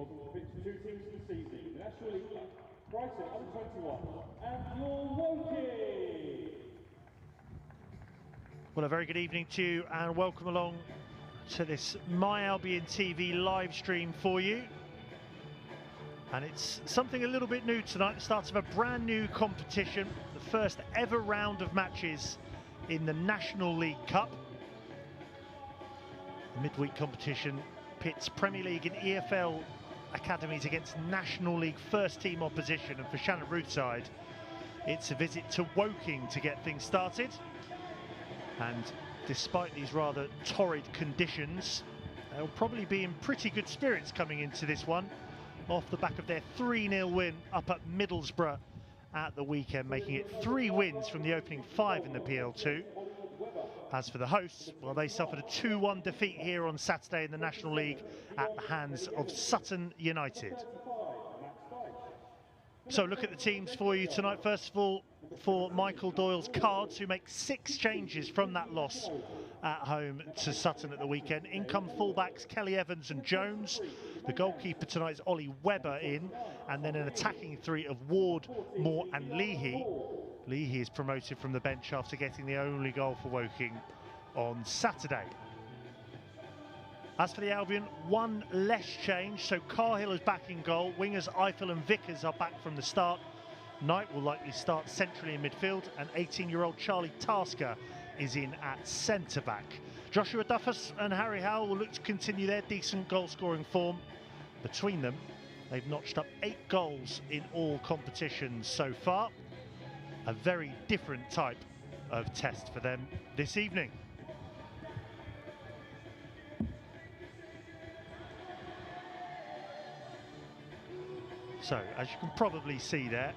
welcome to two teams this evening, the National League Cup, Brighton U21s and your Woking. Well, a very good evening to you and welcome along to this My Albion TV live stream for you. And it's something a little bit new tonight, the start of a brand new competition, the first ever round of matches in the National League Cup. The midweek competition pits Premier League and EFL academies against National League first team opposition, and for Shannon Ruth's side it's a visit to Woking to get things started. And despite these rather torrid conditions, they'll probably be in pretty good spirits coming into this one off the back of their 3-0 win up at Middlesbrough at the weekend, making it 3 wins from the opening 5 in the PL2. As for the hosts, well, they suffered a 2-1 defeat here on Saturday in the National League at the hands of Sutton United. So look at the teams for you tonight. First of all, for Michael Doyle's Cards, who make 6 changes from that loss at home to Sutton at the weekend. In come fullbacks Kelly Evans and Jones. The goalkeeper tonight is Ollie Webber in, and then an attacking 3 of Ward, Moore and Leahy. Leahy is promoted from the bench after getting the only goal for Woking on Saturday. As for the Albion, 1 less change, so Carhill is back in goal. Wingers Eiffel and Vickers are back from the start. Knight will likely start centrally in midfield, and 18-year-old Charlie Tasker is in at centre-back. Joshua Duffus and Harry Howell will look to continue their decent goal-scoring form. Between them, they've notched up 8 goals in all competitions so far. A very different type of test for them this evening. So, as you can probably see there,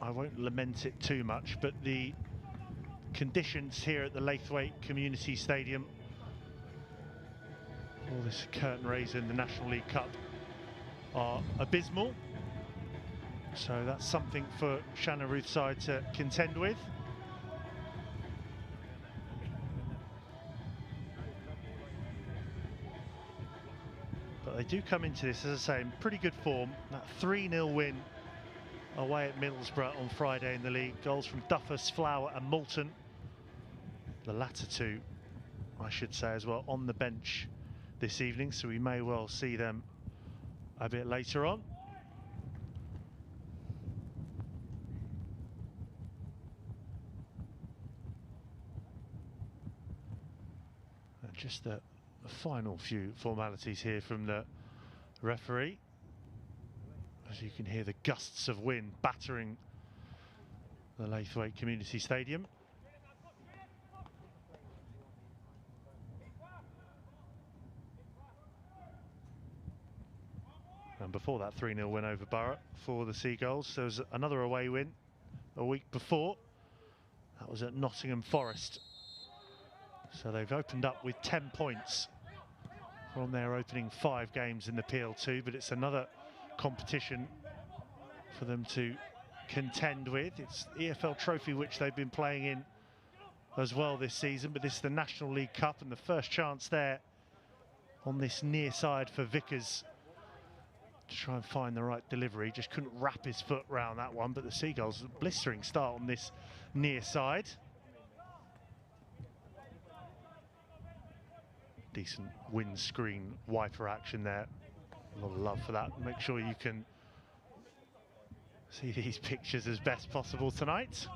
I won't lament it too much, but the conditions here at the Laithwaite Community Stadium, all this curtain raiser in the National League Cup, are abysmal. So that's something for Shannon Ruth's side to contend with. But they do come into this, as I say, in pretty good form. That 3-0 win away at Middlesbrough on Friday in the league. Goals from Duffus, Flower and Moulton. The latter 2, I should say, as well, on the bench this evening, so we may well see them a bit later on. And just the final few formalities here from the referee, as you can hear the gusts of wind battering the Laithwaite Community Stadium. And before that 3-0 win over Borough for the Seagulls, there was another away win a week before. That was at Nottingham Forest. So they've opened up with 10 points from their opening 5 games in the PL2, but it's another competition for them to contend with. It's the EFL Trophy, which they've been playing in as well this season, but this is the National League Cup, and the first chance there on this near side for Vickers to try and find the right delivery. Just couldn't wrap his foot round that one, but the Seagulls, a blistering start on this near side. Decent windscreen wiper action there. A lot of love for that. Make sure you can see these pictures as best possible tonight.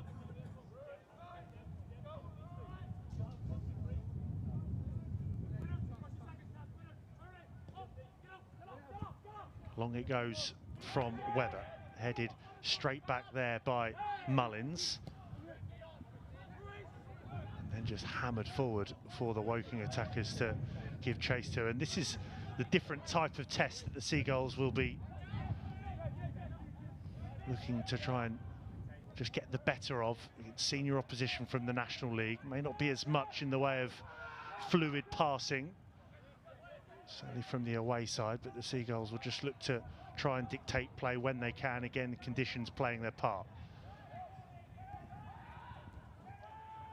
Long it goes from Webber, headed straight back there by Mullins. And just hammered forward for the Woking attackers to give chase to. And this is the different type of test that the Seagulls will be looking to try and just get the better of. Senior opposition from the National League. May not be as much in the way of fluid passing, certainly from the away side, but the Seagulls will just look to try and dictate play when they can. Again, conditions playing their part.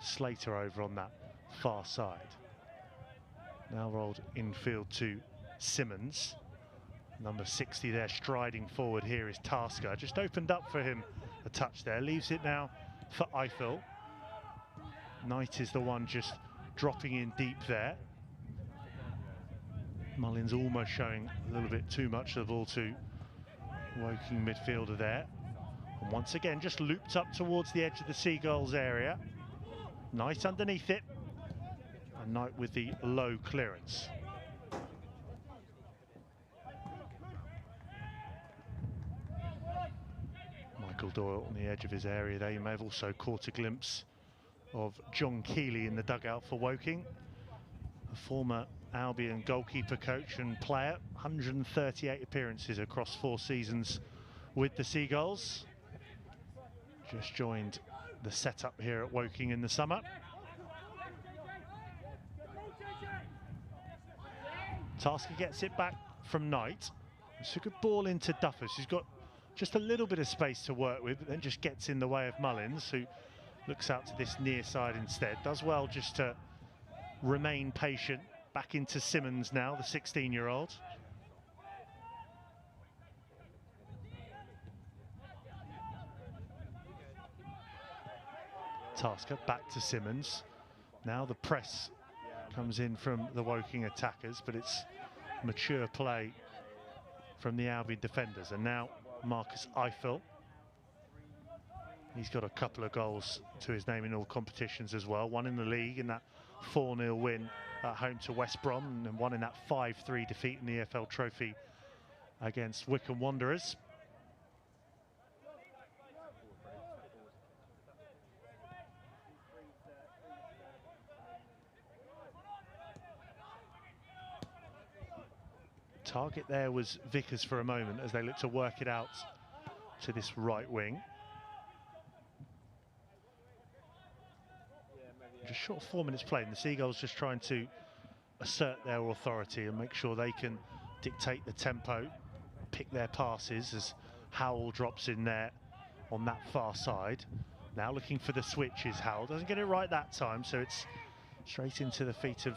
Slater over on that far side. Now rolled infield to Simmons. Number 60 there, striding forward here is Tasker. Just opened up for him a touch there, leaves it now for Eiffel. Knight is the one just dropping in deep there. Mullins almost showing a little bit too much of the ball to Woking midfielder there. And once again, just looped up towards the edge of the Seagulls area. Knight underneath it. And Knight with the low clearance. Michael Doyle on the edge of his area there. You may have also caught a glimpse of John Keeley in the dugout for Woking, a former Albion goalkeeper, coach and player. 138 appearances across 4 seasons with the Seagulls. Just joined the setup here at Woking in the summer. Tasker gets it back from Knight. It's a good ball into Duffus, who's got just a little bit of space to work with, but then just gets in the way of Mullins, who looks out to this near side instead. Does well just to remain patient. Back into Simmons now, the 16-year-old. Tasker back to Simmons. Now the press comes in from the Woking attackers, but it's mature play from the Albion defenders. And now Marcus Eiffel. He's got a couple of goals to his name in all competitions as well. One in the league in that 4-0 win at home to West Brom, and one in that 5-3 defeat in the EFL Trophy against Wycombe Wanderers. Target there was Vickers for a moment as they looked to work it out to this right wing. Just short of 4 minutes played, and the Seagulls just trying to assert their authority and make sure they can dictate the tempo, pick their passes as Howell drops in there on that far side. Now looking for the switch is Howell. Doesn't get it right that time, so it's straight into the feet of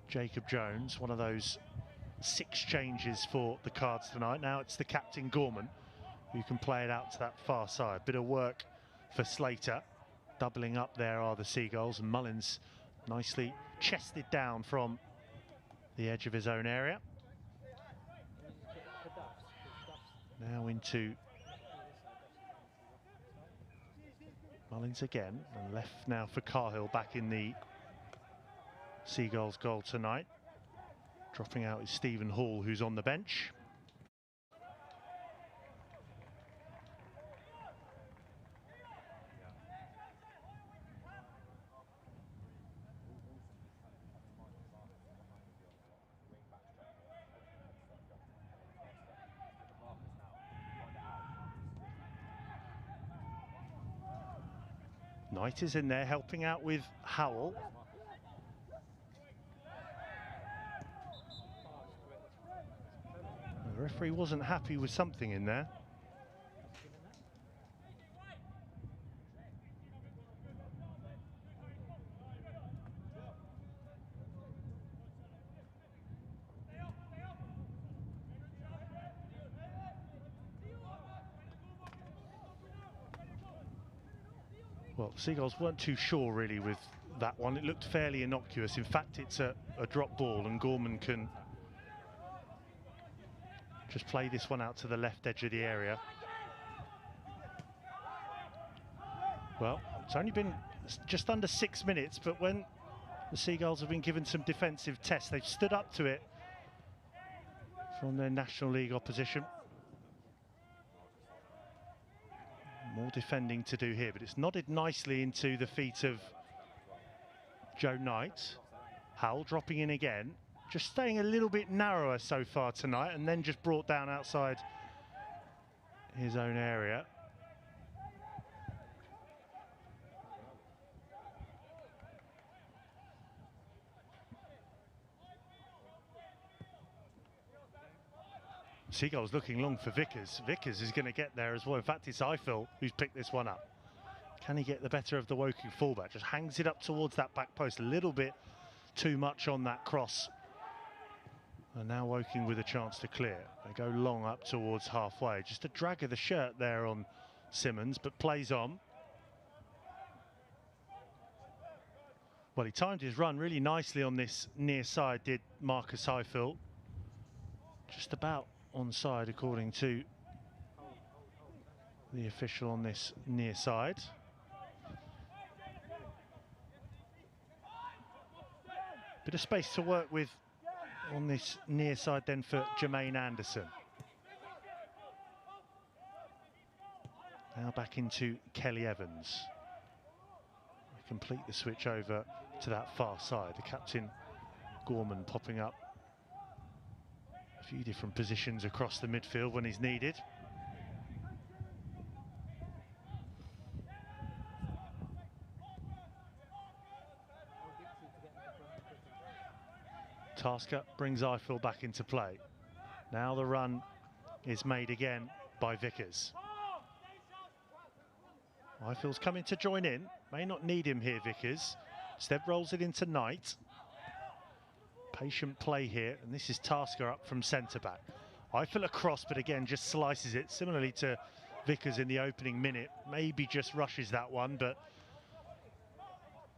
Jacob Jones. One of those 6 changes for the Cards tonight. Now it's the captain Gorman who can play it out to that far side. Bit of work for Slater. Doubling up there are the Seagulls, and Mullins nicely chested down from the edge of his own area. Now into Mullins again, and left now for Cahill back in the Seagulls goal tonight. Dropping out is Stephen Hall, who's on the bench. Knight is in there helping out with Howell. The referee wasn't happy with something in there. Well, Seagulls weren't too sure really with that one. It looked fairly innocuous. In fact, it's a drop ball, and Gorman can just play this one out to the left edge of the area. Well, it's only been just under 6 minutes, but when the Seagulls have been given some defensive tests, they've stood up to it from their National League opposition. More defending to do here, but it's nodded nicely into the feet of Joe Knight. Howell dropping in again, just staying a little bit narrower so far tonight, and then just brought down outside his own area. Seagulls looking long for Vickers. Vickers is going to get there as well. In fact, it's Eiffel who's picked this one up. Can he get the better of the Woking fullback? Just hangs it up towards that back post. A little bit too much on that cross And now Woking with a chance to clear. They go long up towards halfway. Just a drag of the shirt there on Simmons, but plays on. Well, he timed his run really nicely on this near side, did Marcus Highfield. Just about onside according to the official on this near side. Bit of space to work with on this near side then for Jermaine Anderson. Now back into Kelly Evans. We complete the switch over to that far side. The captain, Gorman, popping up a few different positions across the midfield when he's needed. Tasker brings Eiffel back into play. Now the run is made again by Vickers. Eiffel's coming to join in. May not need him here, Vickers. Instead rolls it into Knight. Patient play here, and this is Tasker up from centre-back. Eiffel across, but again just slices it, similarly to Vickers in the opening minute. Maybe just rushes that one, but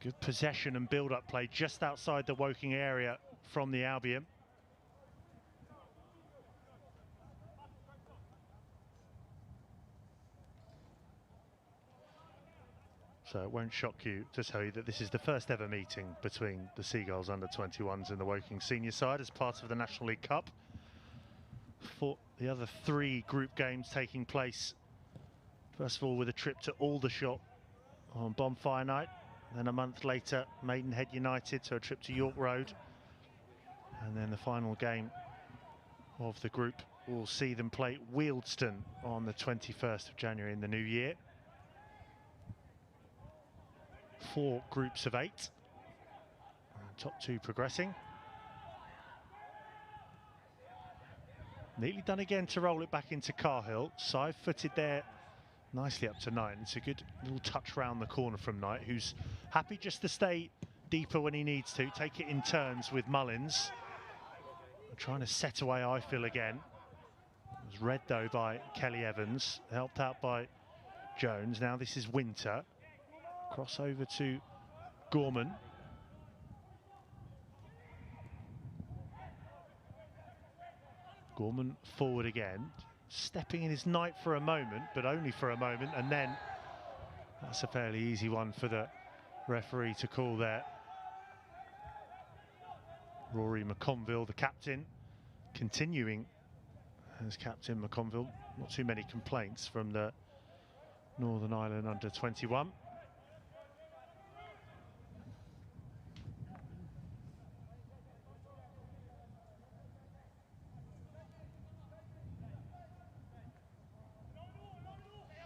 good possession and build-up play just outside the Woking area from the Albion. So it won't shock you to tell you that this is the first ever meeting between the Seagulls under-21s and the Woking senior side as part of the National League Cup. For the other 3 group games taking place, first of all with a trip to Aldershot on Bonfire Night, then a month later Maidenhead United, so a trip to York Road, and then the final game of the group will see them play Wealdstone on the 21st of January in the new year. 4 groups of 8, and top 2 progressing. Neatly done again to roll it back into Cahill. Side-footed there, nicely up to Knight. It's a good little touch round the corner from Knight, who's happy just to stay deeper when he needs to, take it in turns with Mullins. Trying to set away Eiffel again. It was read though by Kelly Evans, helped out by Jones. Now this is Winter. Cross over to Gorman. Gorman forward again, stepping in his Knight for a moment, but only for a moment, and then that's a fairly easy one for the referee to call there. Rory McConville, the captain, continuing as captain McConville. Not too many complaints from the Northern Ireland under-21.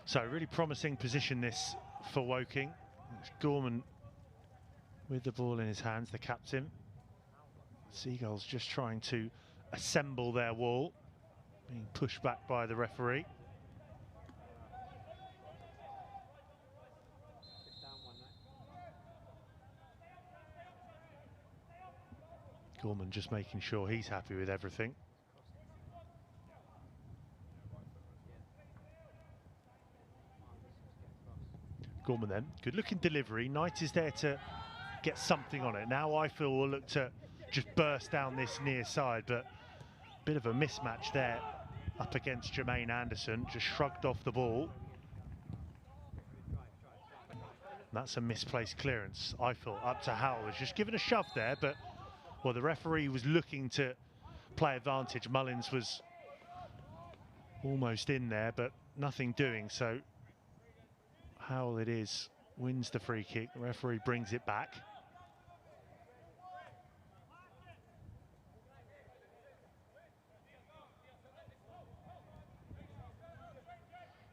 So really promising position this for Woking. It's Gorman with the ball in his hands, the captain. Seagulls just trying to assemble their wall, being pushed back by the referee. Gorman just making sure he's happy with everything. Gorman then, good looking delivery. Knight is there to get something on it. Now Eiffel will look to just burst down this near side, but a bit of a mismatch there up against Jermaine Anderson, just shrugged off the ball. And that's a misplaced clearance. Eiffel up to Howell, was just given a shove there, but well, the referee was looking to play advantage. Mullins was almost in there, but nothing doing, so Howell it is, wins the free kick. The referee brings it back.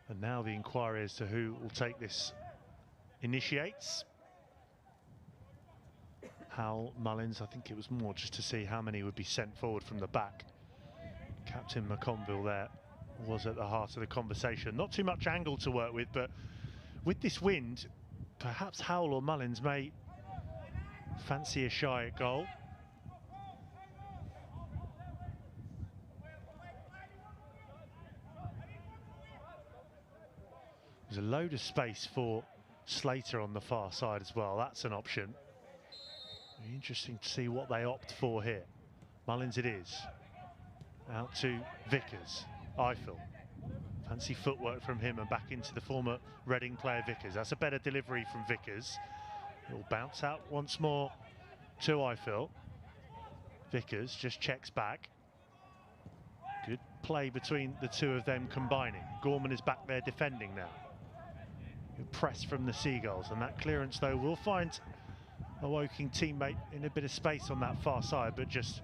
And now the inquiry as to who will take this initiates. Howell, Mullins, I think it was more just to see how many would be sent forward from the back. Captain McConville there was at the heart of the conversation. Not too much angle to work with, but with this wind, perhaps Howell or Mullins may fancy a shy at goal. There's a load of space for Slater on the far side as well. That's an option. Interesting to see what they opt for here. Mullins it is. Out to Vickers. Eiffel. Fancy footwork from him and back into the former Reading player Vickers. That's a better delivery from Vickers. It'll bounce out once more to Eiffel. Vickers just checks back. Good play between the two of them combining. Gorman is back there defending now. Good press from the Seagulls, and that clearance though will find a Woking teammate in a bit of space on that far side, but just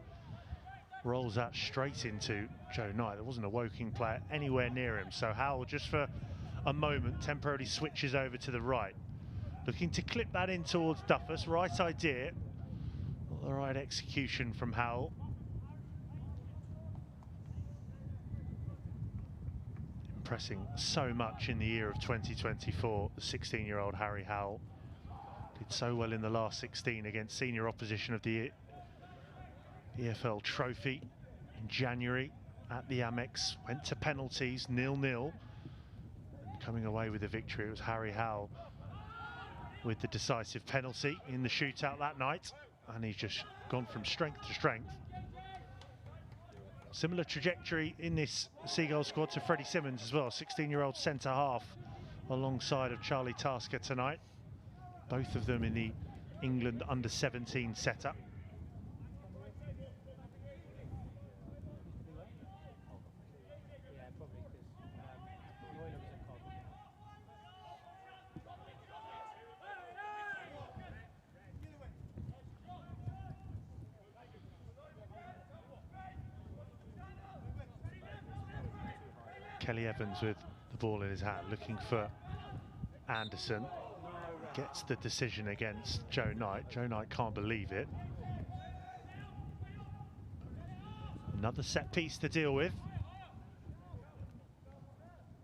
rolls that straight into Joe Knight. There wasn't a Woking player anywhere near him, so Howell just for a moment temporarily switches over to the right. Looking to clip that in towards Duffus. Right idea, not the right execution from Howell. Impressing so much in the year of 2024, the 16-year-old Harry Howell. Did so well in the last 16 against senior opposition of the EFL Trophy in January at the Amex. Went to penalties, 0-0. Coming away with a victory, it was Harry Howell with the decisive penalty in the shootout that night. And he's just gone from strength to strength. Similar trajectory in this Seagull squad to Freddie Simmons as well, 16-year-old centre half alongside of Charlie Tasker tonight. Both of them in the England under-17 setup. Kelly Evans with the ball in his hand, looking for Anderson. Gets the decision against Joe Knight. Joe Knight can't believe it. Another set piece to deal with.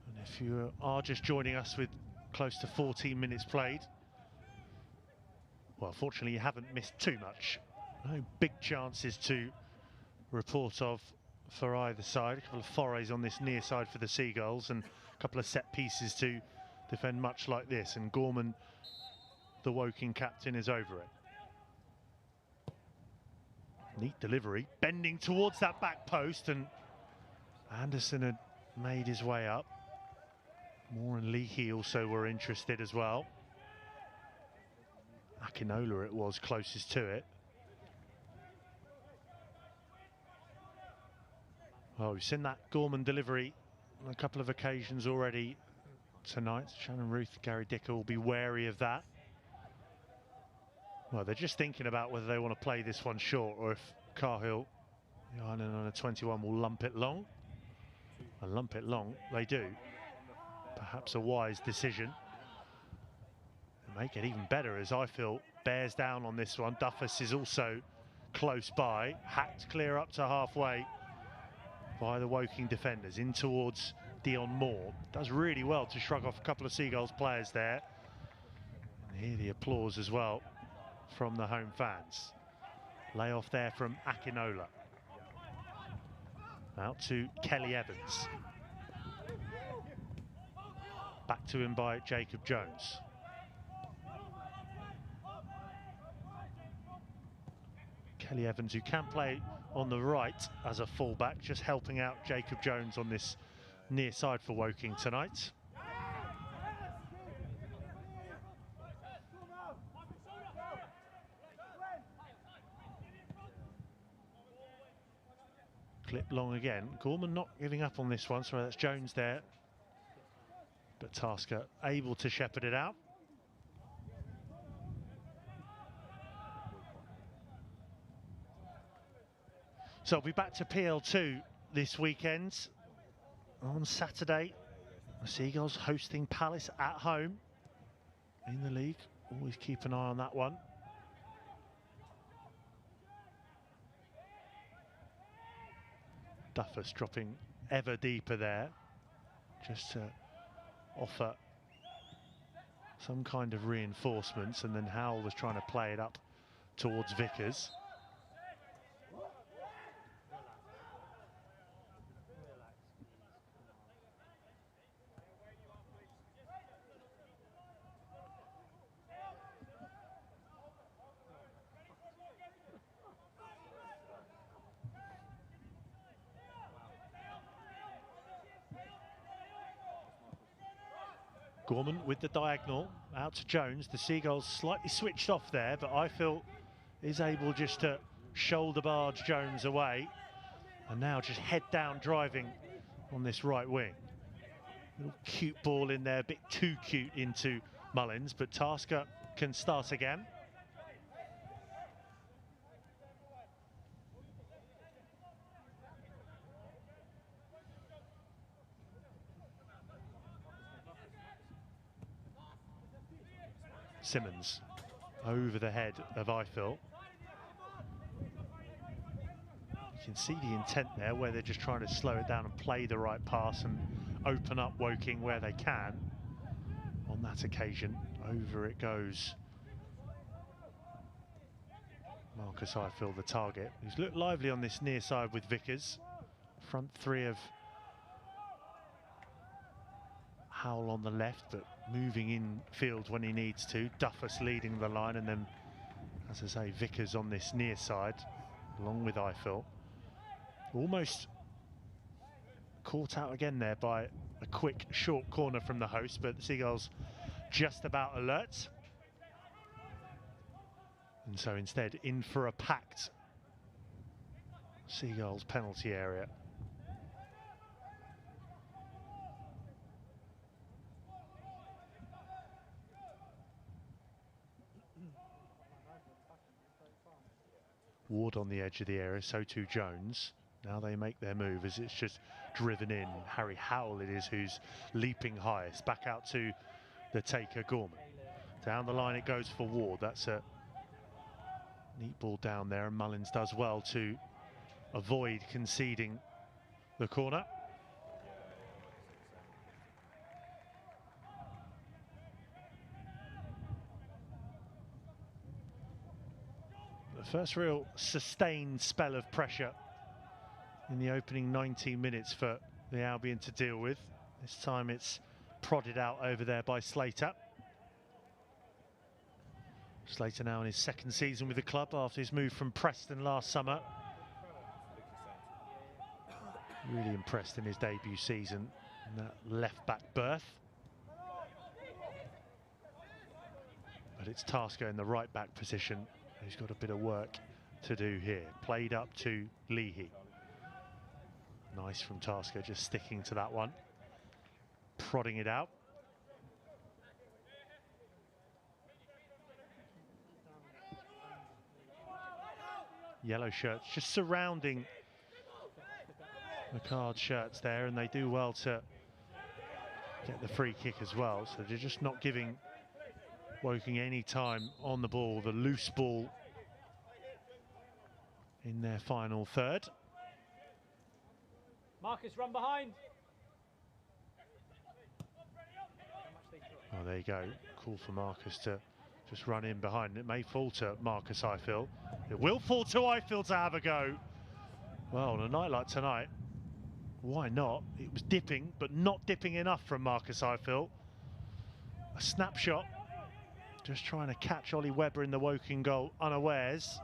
And if you are just joining us with close to 14 minutes played, well, fortunately you haven't missed too much. No big chances to report of for either side. A couple of forays on this near side for the Seagulls and a couple of set pieces to defend much like this. And Gorman, the Woking captain, is over it. Neat delivery, bending towards that back post, and Anderson had made his way up. Moore and Leahy also were interested as well. Akinola it was closest to it. Well, we've seen that Gorman delivery on a couple of occasions already tonight. Shannon Ruth, Gary Dicker will be wary of that. Well, they're just thinking about whether they want to play this one short or if Cahill, the Ireland under 21, will lump it long. And lump it long, they do. Perhaps a wise decision. And make it even better as I feel bears down on this one. Duffus is also close by, hacked clear up to halfway by the Woking defenders in towards Dion Moore. Does really well to shrug off a couple of Seagulls players there. And hear the applause as well from the home fans. Lay off there from Akinola. Out to Kelly Evans. Back to him by Jacob Jones. Kelly Evans, who can play on the right as a fullback, just helping out Jacob Jones on this near side for Woking tonight. Clip long again. Gorman not giving up on this one, so that's Jones there. But Tasker able to shepherd it out. So we'll be back to PL2 this weekend. On Saturday, the Seagulls hosting Palace at home in the league. Always keep an eye on that one. Duffus dropping ever deeper there, just to offer some kind of reinforcements, and then Howell was trying to play it up towards Vickers. Gorman with the diagonal out to Jones. The Seagulls slightly switched off there, but I feel is able just to shoulder barge Jones away, and now just head down driving on this right wing. Little cute ball in there, a bit too cute into Mullins, but Tasker can start again. Simmons over the head of Eiffel. You can see the intent there, where they're just trying to slow it down and play the right pass and open up Woking where they can. On that occasion, over it goes. Marcus Eiffel, the target, who's looked lively on this near side with Vickers. Front three of Howell on the left, but moving in field when he needs to. Duffus leading the line, and then, as I say, Vickers on this near side, along with Eiffel. Almost caught out again there by a quick short corner from the host, but the Seagulls just about alert. And so instead, in for a packed Seagulls penalty area. Ward on the edge of the area, so too Jones. Now they make their move as it's just driven in. Harry Howell it is who's leaping highest. Back out to the taker, Gorman. Down the line it goes for Ward. That's a neat ball down there, and Mullins does well to avoid conceding the corner. The first real sustained spell of pressure in the opening 19 minutes for the Albion to deal with. This time it's prodded out over there by Slater. Slater now in his second season with the club after his move from Preston last summer. Really impressed in his debut season in that left-back berth. But it's Tasker in the right-back position who's got a bit of work to do here. Played up to Leahy. Nice from Tasker, just sticking to that one. Prodding it out. Yellow shirts just surrounding the card shirts there, and they do well to get the free kick as well. So they're just not giving Woking any time on the ball. The loose ball in their final third. Marcus, run behind. Oh, there you go. Call for Marcus to just run in behind. It may fall to Marcus Eiffel. It will fall to Eiffel to have a go. Well, on a night like tonight, why not? It was dipping, but not dipping enough from Marcus Eiffel. A snapshot. Just trying to catch Ollie Webber in the Woking goal unawares.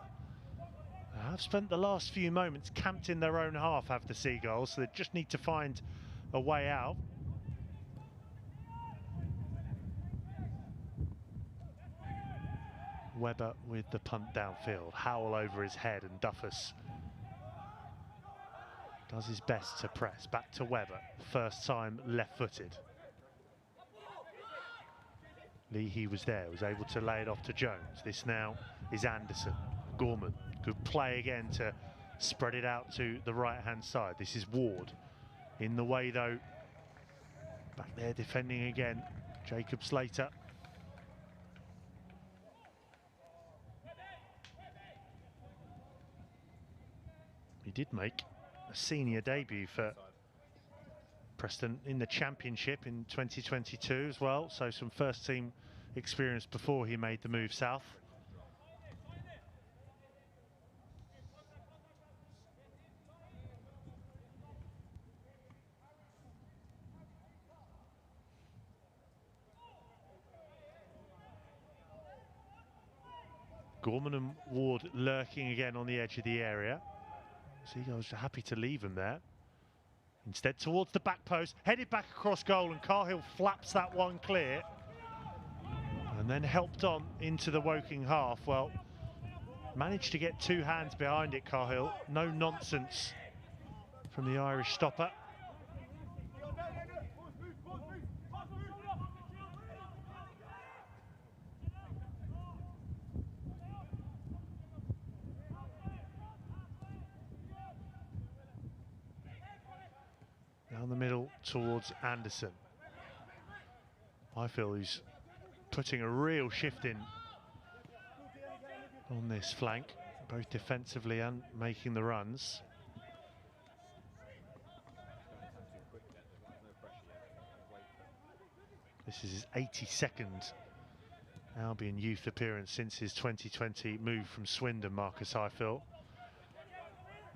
I've spent the last few moments camped in their own half, have the Seagulls, so they just need to find a way out. Webber with the punt downfield. Howell over his head, and Duffus does his best to press. Back to Webber, first time left-footed. Leahy was there, was able to lay it off to Jones. This now is Anderson. Gorman, good play again to spread it out to the right-hand side. This is Ward. In the way though, back there defending again, Jacob Slater. He did make a senior debut for Preston in the Championship in 2022 as well, so some first team experience before he made the move south. Gorman and Ward lurking again on the edge of the area. Seagulls are happy to leave him there. Instead towards the back post, headed back across goal, and Cahill flaps that one clear. And then helped on into the Woking half. Well, managed to get two hands behind it, Cahill. No nonsense from the Irish stopper. Down the middle towards Anderson. I feel he's putting a real shift in on this flank, both defensively and making the runs. This is his 82nd Albion youth appearance since his 2020 move from Swindon, Marcus Highfield.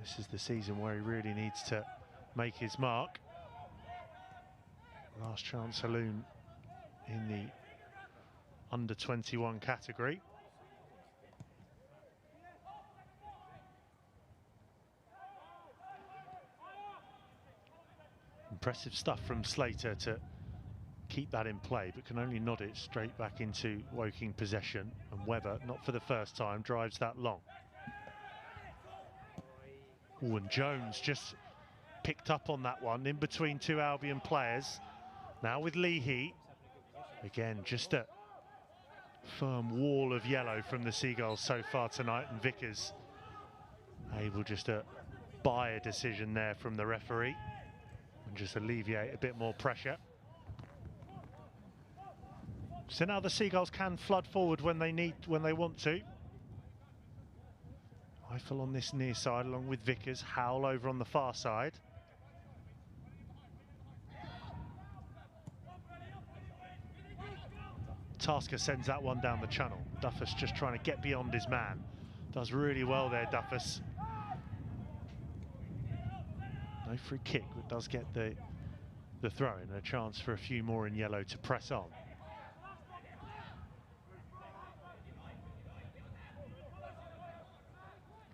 This is the season where he really needs to make his mark. Last chance saloon in the under 21 category. Impressive stuff from Slater to keep that in play, but can only nod it straight back into Woking possession. And Webber, not for the first time, drives that long. Oh, and Jones just picked up on that one in between two Albion players. Now with Leahy. Again, just a firm wall of yellow from the Seagulls so far tonight, and Vickers able just to buy a decision there from the referee and just alleviate a bit more pressure. So now the Seagulls can flood forward when they want to. Eiffel on this near side along with Vickers, Howell over on the far side. Tasker sends that one down the channel. Duffus just trying to get beyond his man. Does really well there, Duffus. No free kick, but does get the throw in, a chance for a few more in yellow to press on.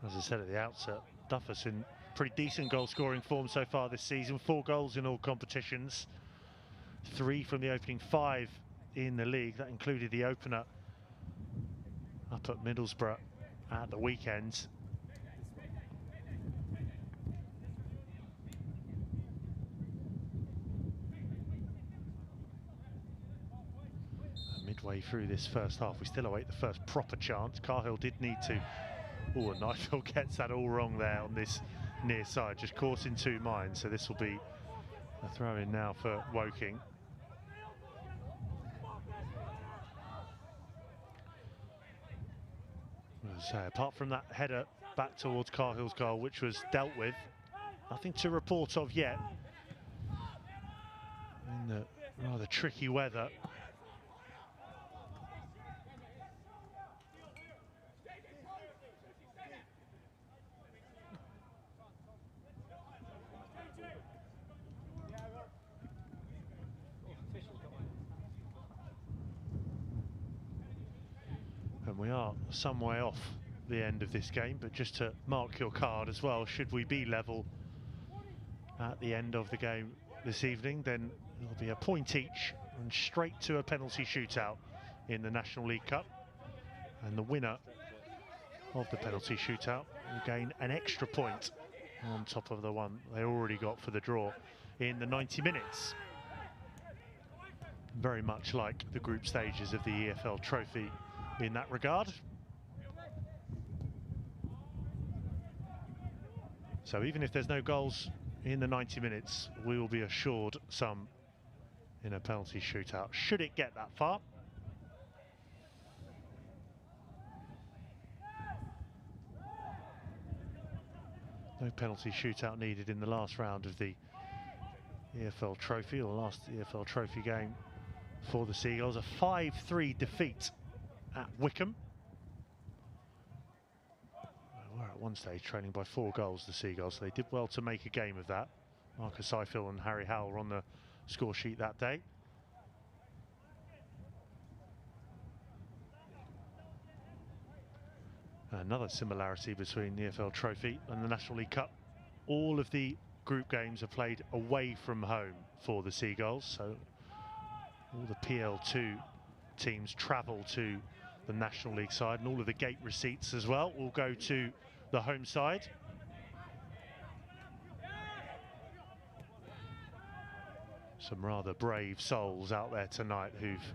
As I said at the outset, Duffus in pretty decent goal scoring form so far this season. 4 goals in all competitions. 3 from the opening 5 in the league. That included the opener up at Middlesbrough at the weekend. Midway through this first half, we still await the first proper chance. Cahill did need to. Oh, and Eiffel gets that all wrong there on this near side, just caught in two minds. So this will be a throw in now for Woking. So apart from that header back towards Cahill's goal, which was dealt with, nothing to report of yet in the rather tricky weather. And we are some way off the end of this game, but just to mark your card as well, should we be level at the end of the game this evening, then it'll be a point each and straight to a penalty shootout in the National League Cup. And the winner of the penalty shootout will gain an extra point on top of the one they already got for the draw in the 90 minutes. Very much like the group stages of the EFL Trophy in that regard. So even if there's no goals in the 90 minutes, we will be assured some in a penalty shootout, should it get that far. No penalty shootout needed in the last round of the EFL Trophy, or last EFL Trophy game for the Seagulls. A 5-3 defeat at Wycombe. We're at one stage trailing by 4 goals, the Seagulls, so they did well to make a game of that. Marcus Eiffel and Harry Howell were on the score sheet that day. Another similarity between the EFL Trophy and the National League Cup. All of the group games are played away from home for the Seagulls, so all the PL2 teams travel to the National League side, and all of the gate receipts as well will go to the home side. Some rather brave souls out there tonight who've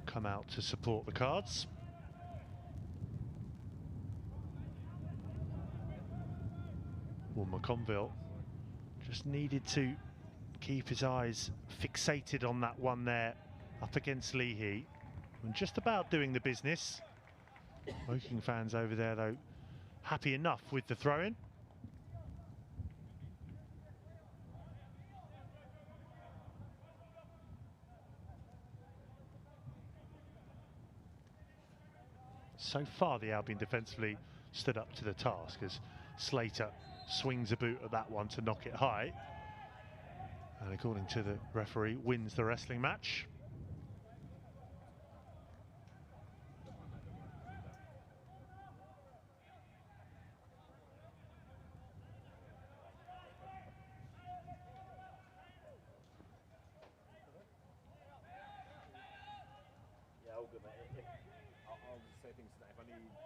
come out to support the Cards. Well, McConville just needed to keep his eyes fixated on that one there up against Leahy, and just about doing the business. Woking fans over there though happy enough with the throw-in. So far the Albion defensively stood up to the task as Slater swings a boot at that one to knock it high, and according to the referee, wins the wrestling match.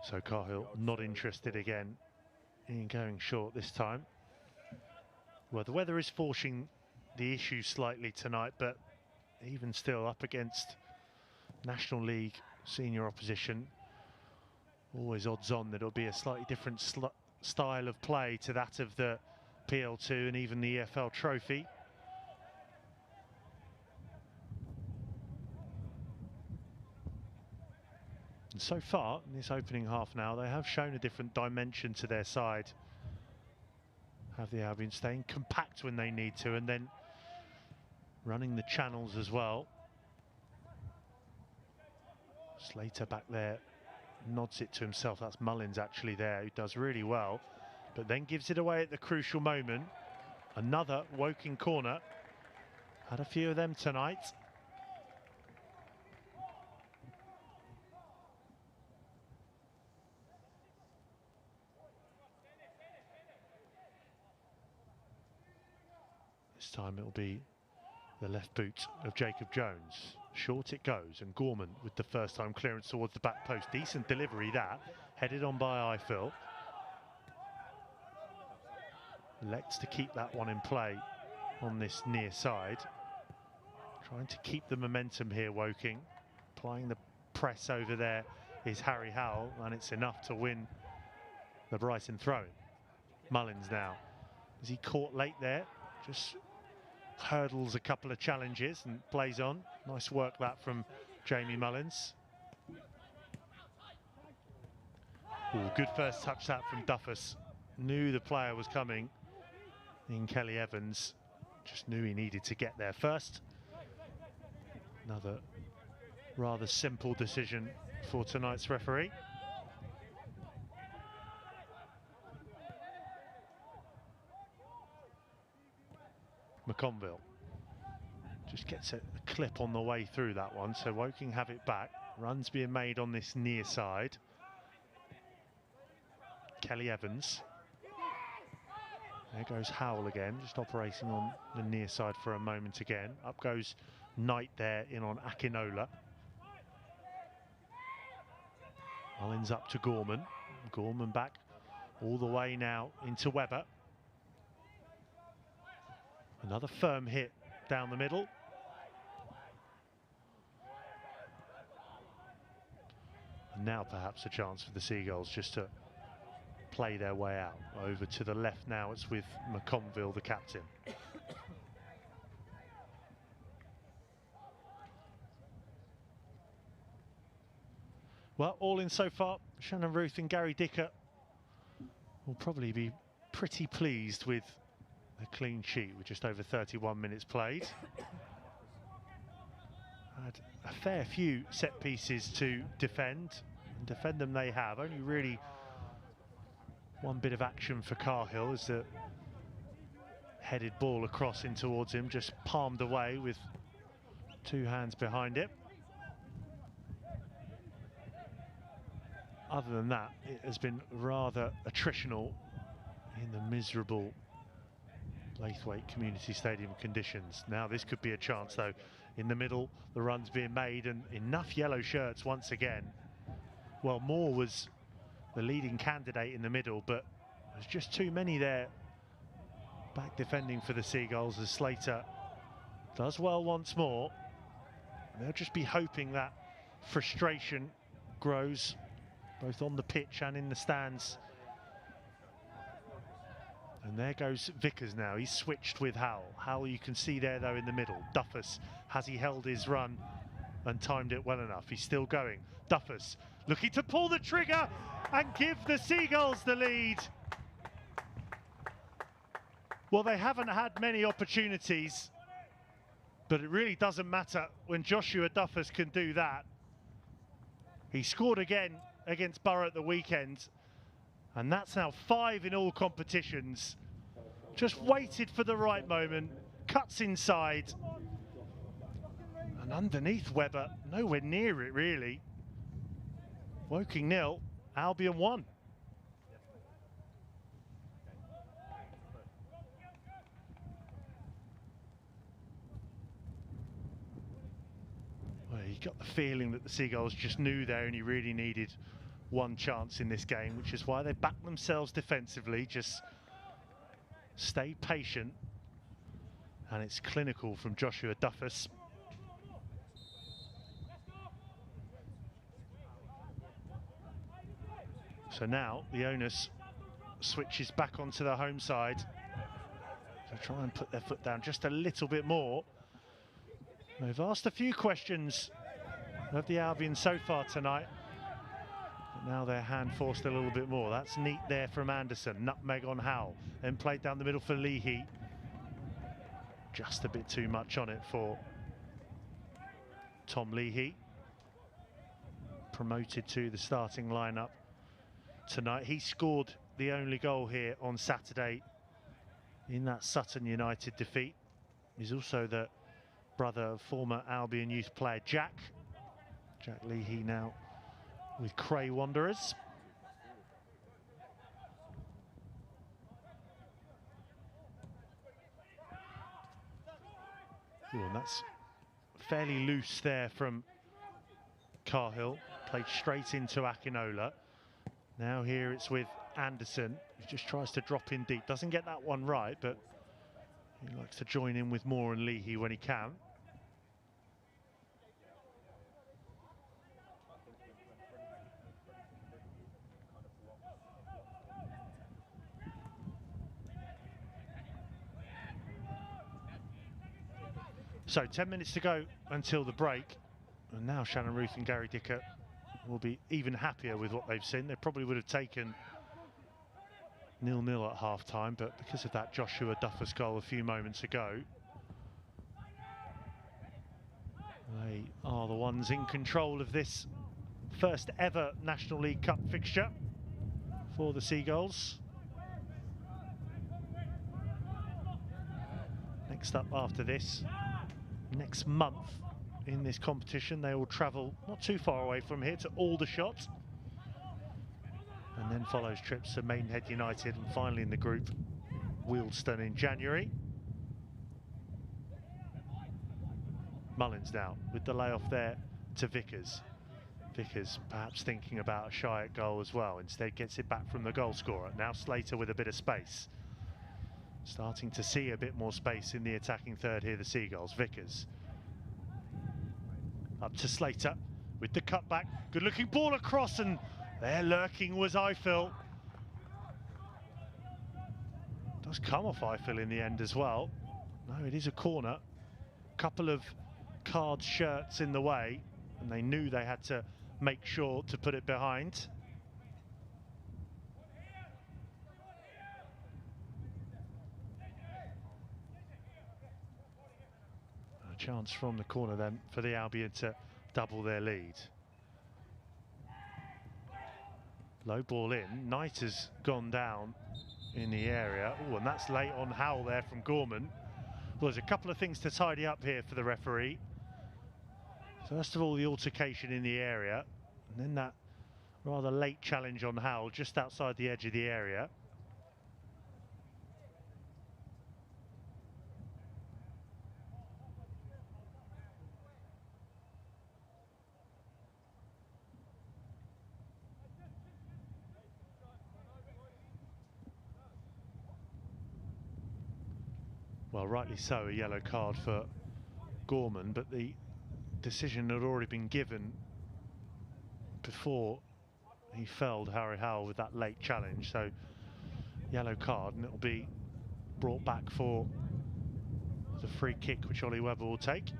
So Cahill not interested again in going short this time. Well, the weather is forcing the issue slightly tonight, but even still, up against National League senior opposition, always odds on that it'll be a slightly different style of play to that of the PL2 and even the EFL Trophy. And so far, in this opening half now, they have shown a different dimension to their side. Have the Albion staying compact when they need to, and then running the channels as well. Slater back there nods it to himself. That's Mullins actually there, who does really well, but then gives it away at the crucial moment. Another Woking corner. Had a few of them tonight. This time it will be the left boot of Jacob Jones. Short it goes, and Gorman with the first time clearance towards the back post. Decent delivery that, headed on by Eiffel. Elects to keep that one in play on this near side. Trying to keep the momentum here, Woking. Applying the press over there is Harry Howell, and it's enough to win the Brighton throw. Mullins now. Is he caught late there? Just hurdles a couple of challenges and plays on. Nice work that from Jamie Mullins. Ooh, good first touch that from Duffus. Knew the player was coming in Kelly Evans. Just knew he needed to get there first. Another rather simple decision for tonight's referee. McConville just gets a clip on the way through that one, so Woking have it back. Runs being made on this near side. Kelly Evans. There goes Howell again, just operating on the near side for a moment again. Up goes Knight there in on Akinola. Mullins up to Gorman. Gorman back all the way now into Webber. Another firm hit down the middle. And now perhaps a chance for the Seagulls just to play their way out. Over to the left now, it's with McConville, the captain. Well, all in so far. Shannon Ruth and Gary Dicker will probably be pretty pleased with a clean sheet with just over 31 minutes played. Had a fair few set pieces to defend, and defend them they have. Only really one bit of action for Cahill as the headed ball across in towards him, just palmed away with two hands behind it. Other than that, it has been rather attritional in the miserable Laithwaite Community Stadium conditions. Now this could be a chance though. In the middle, the run's being made, and enough yellow shirts once again. Well, Moore was the leading candidate in the middle, but there's just too many there. Back defending for the Seagulls as Slater does well once more. They'll just be hoping that frustration grows both on the pitch and in the stands. And there goes Vickers now. He's switched with Howell. Howell you can see there though in the middle. Duffus, has he held his run and timed it well enough? He's still going. Duffus looking to pull the trigger and give the Seagulls the lead. Well, they haven't had many opportunities, but it really doesn't matter when Joshua Duffus can do that. He scored again against Borough at the weekend, and that's now 5 in all competitions. Just waited for the right moment, cuts inside, and underneath Webber, nowhere near it really. Woking 0, Albion 1. Well, you got the feeling that the Seagulls just knew they only really needed one chance in this game, which is why they backed themselves defensively, just stay patient, and it's clinical from Joshua Duffus. So now the onus switches back onto the home side to try and put their foot down just a little bit more. They've asked a few questions of the Albion so far tonight, but now they're hand forced a little bit more. That's neat there from Anderson. Nutmeg on Howell, then played down the middle for Leahy. Just a bit too much on it for Tom Leahy. Promoted to the starting lineup tonight. He scored the only goal here on Saturday in that Sutton United defeat. He's also the brother of former Albion youth player Jack Leahy, now with Cray Wanderers. Ooh, and that's fairly loose there from Cahill, played straight into Akinola. Now here it's with Anderson, who just tries to drop in deep. Doesn't get that one right, but he likes to join in with Moore and Leahy when he can. So 10 minutes to go until the break, and now Shannon Ruth and Gary Dicker will be even happier with what they've seen. They probably would have taken 0-0 at half-time, but because of that Joshua Duffus goal a few moments ago, they are the ones in control of this first ever National League Cup fixture for the Seagulls. Next up after this, next month in this competition, they will travel not too far away from here to Aldershot, and then follows trips to Maidenhead United, and finally in the group Wealdstone in January. Mullins now with the layoff there to Vickers. Vickers perhaps thinking about a shy at goal as well, instead gets it back from the goal scorer. Now Slater with a bit of space, starting to see a bit more space in the attacking third here, the Seagulls. Vickers up to Slater with the cutback, good looking ball across, and there lurking was Eiffel. Does come off Eiffel in the end as well. No, it is a corner. Couple of Cards shirts in the way, and they knew they had to make sure to put it behind. A chance from the corner then for the Albion to double their lead. Low ball in. Knight has gone down in the area. Oh, and that's late on Howell there from Gorman. Well, there's a couple of things to tidy up here for the referee. First of all, the altercation in the area, and then that rather late challenge on Howell just outside the edge of the area. Well, rightly so, a yellow card for Gorman, but the decision had already been given before he felled Harry Howell with that late challenge, so yellow card, and it'll be brought back for the free kick which Ollie Webber will take.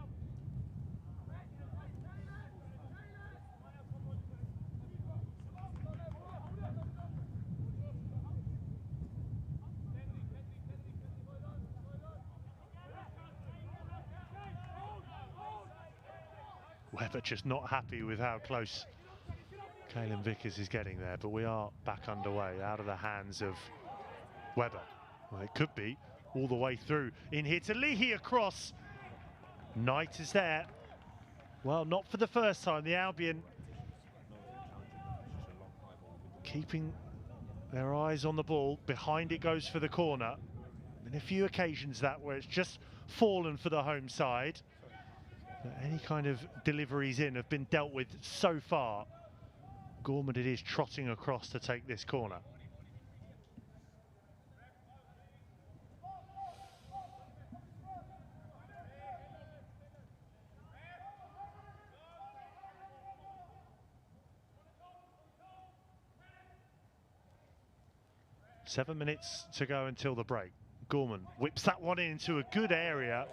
Webber just not happy with how close Caelan Vickers is getting there, but we are back underway, out of the hands of Webber. Well, it could be all the way through. In here to Leahy across. Knight is there. Well, not for the first time. The Albion keeping their eyes on the ball. Behind it goes for the corner. Been a few occasions that where it's just fallen for the home side. But any kind of deliveries in have been dealt with so far. Gorman it is trotting across to take this corner. Seven minutes to go until the break. Gorman whips that one into a good area.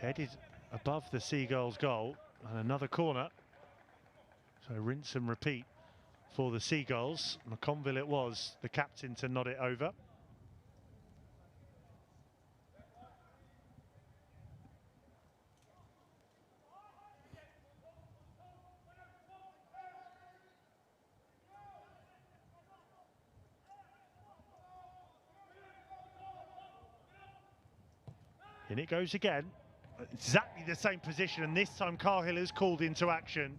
Headed above the Seagulls' goal, and another corner. So rinse and repeat for the Seagulls. McConville it was, the captain, to nod it over. In it goes again. Exactly the same position, and this time Cahill is called into action.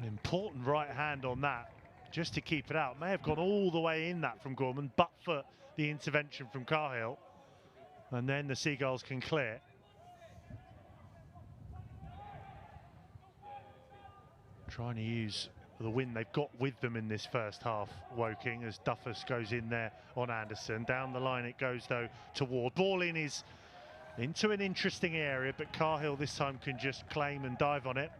An important right hand on that, just to keep it out. May have gone all the way in that from Gorman, but for the intervention from Cahill. And then the Seagulls can clear. Trying to use the win they've got with them in this first half, Woking, as Duffus goes in there on Anderson. Down the line it goes though to Ward. Ball in is into an interesting area, but Cahill this time can just claim and dive on it.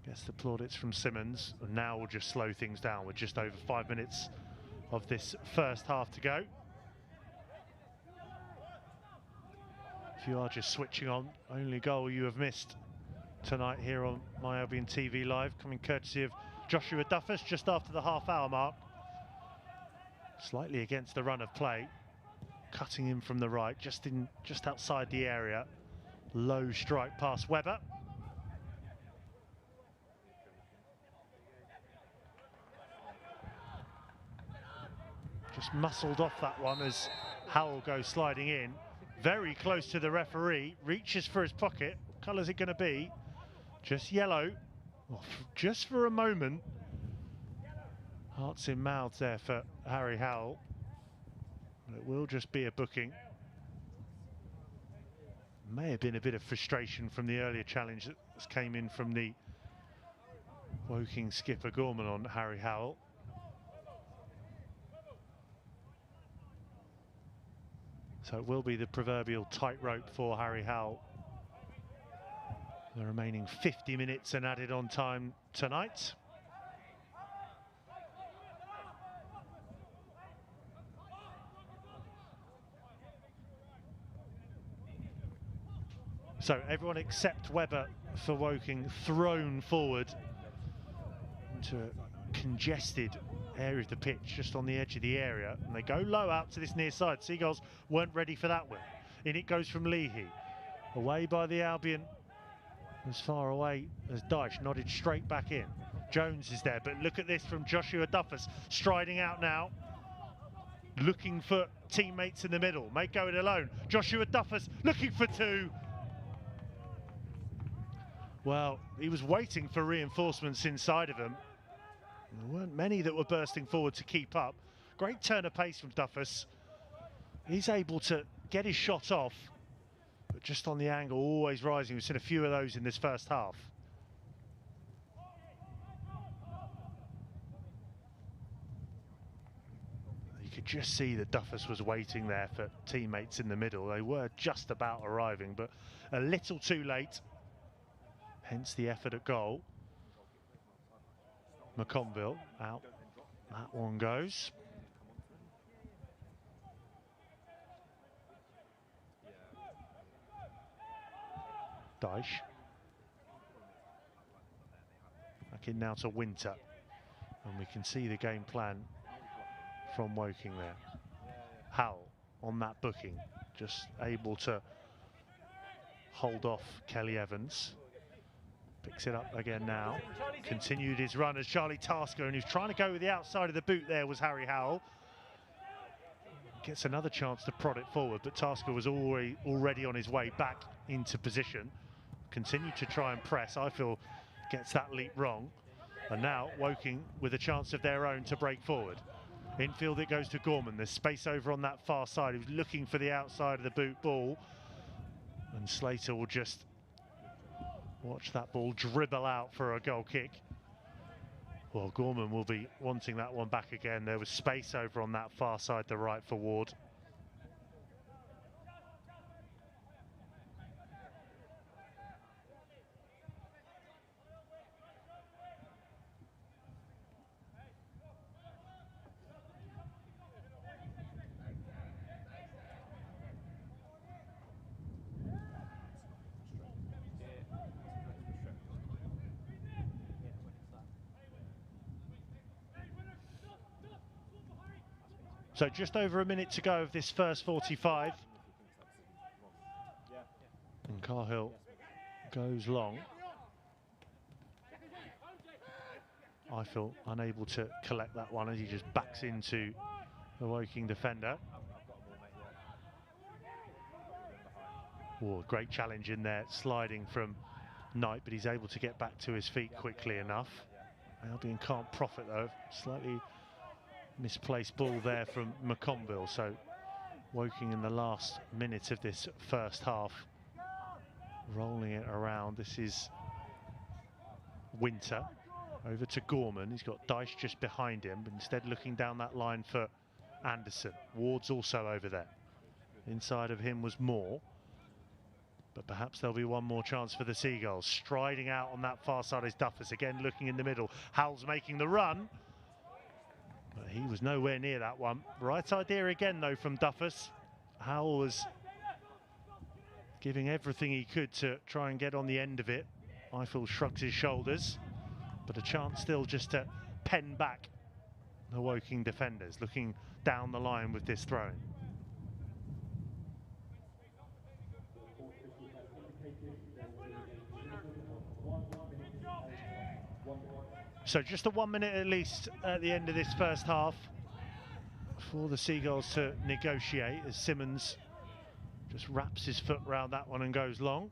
Gets the plaudits from Simmons, and now we'll just slow things down with just over 5 minutes of this first half to go. If you are just switching on, only goal you have missed tonight here on My Albion TV Live, coming courtesy of Joshua Duffus just after the half-hour mark. Slightly against the run of play, cutting in from the right, just outside the area. Low strike past Webber. Just muscled off that one as Howell goes sliding in. Very close to the referee, reaches for his pocket. What colour is it going to be? Just yellow. Oh, just for a moment. Hearts in mouths there for Harry Howell. It will just be a booking. May have been a bit of frustration from the earlier challenge that came in from the Woking skipper Gorman on Harry Howell. So it will be the proverbial tightrope for Harry Howell. The remaining 50 minutes and added on time tonight. So everyone except Webber for Woking thrown forward into a congested area of the pitch, just on the edge of the area, and they go low out to this near side. Seagulls weren't ready for that one. In it goes from Leahy, away by the Albion, as far away as Dyche, nodded straight back in. Jones is there, but look at this from Joshua Duffus, striding out now, looking for teammates in the middle. May go it alone. Joshua Duffus looking for two. Well, he was waiting for reinforcements inside of him. There weren't many that were bursting forward to keep up. Great turn of pace from Duffus. He's able to get his shot off, but just on the angle, always rising. We've seen a few of those in this first half. could just see that Duffus was waiting there for teammates in the middle. They were just about arriving, but a little too late. Hence the effort at goal. McConville out. That one goes. Dyche. Back in now to Winter. And we can see the game plan from Woking there. Howell on that booking, just able to hold off Kelly Evans. Picks it up again now. Continued his run as Charlie Tasker, and he was trying to go with the outside of the boot there was Harry Howell. Gets another chance to prod it forward, but Tasker was already on his way back into position. Continued to try and press. I feel gets that leap wrong. And now Woking with a chance of their own to break forward. Infield it goes to Gorman. There's space over on that far side. He was looking for the outside of the boot ball. And Slater will just watch that ball dribble out for a goal kick. Well, Gorman will be wanting that one back again. There was space over on that far side, the right for Ward. So just over a minute to go of this first 45. And Cahill goes long. I feel unable to collect that one as he just backs into the Woking defender. Oh, great challenge in there, sliding from Knight, but he's able to get back to his feet quickly enough. Albion can't profit though, slightly misplaced ball there from McConville. So Woking in the last minute of this first half, rolling it around. This is Winter over to Gorman. He's got Dyche just behind him, but instead looking down that line for Anderson. Ward's also over there. Inside of him was Moore, but perhaps there'll be one more chance for the Seagulls. Striding out on that far side is Duffus, again looking in the middle. Howell's making the run, but he was nowhere near that one. Right idea again though from Duffus. Howell was giving everything he could to try and get on the end of it. Eiffel shrugs his shoulders, but a chance still just to pen back the Woking defenders, looking down the line with this throw-in. So just a 1 minute at least at the end of this first half for the Seagulls to negotiate, as Simmons just wraps his foot around that one and goes long.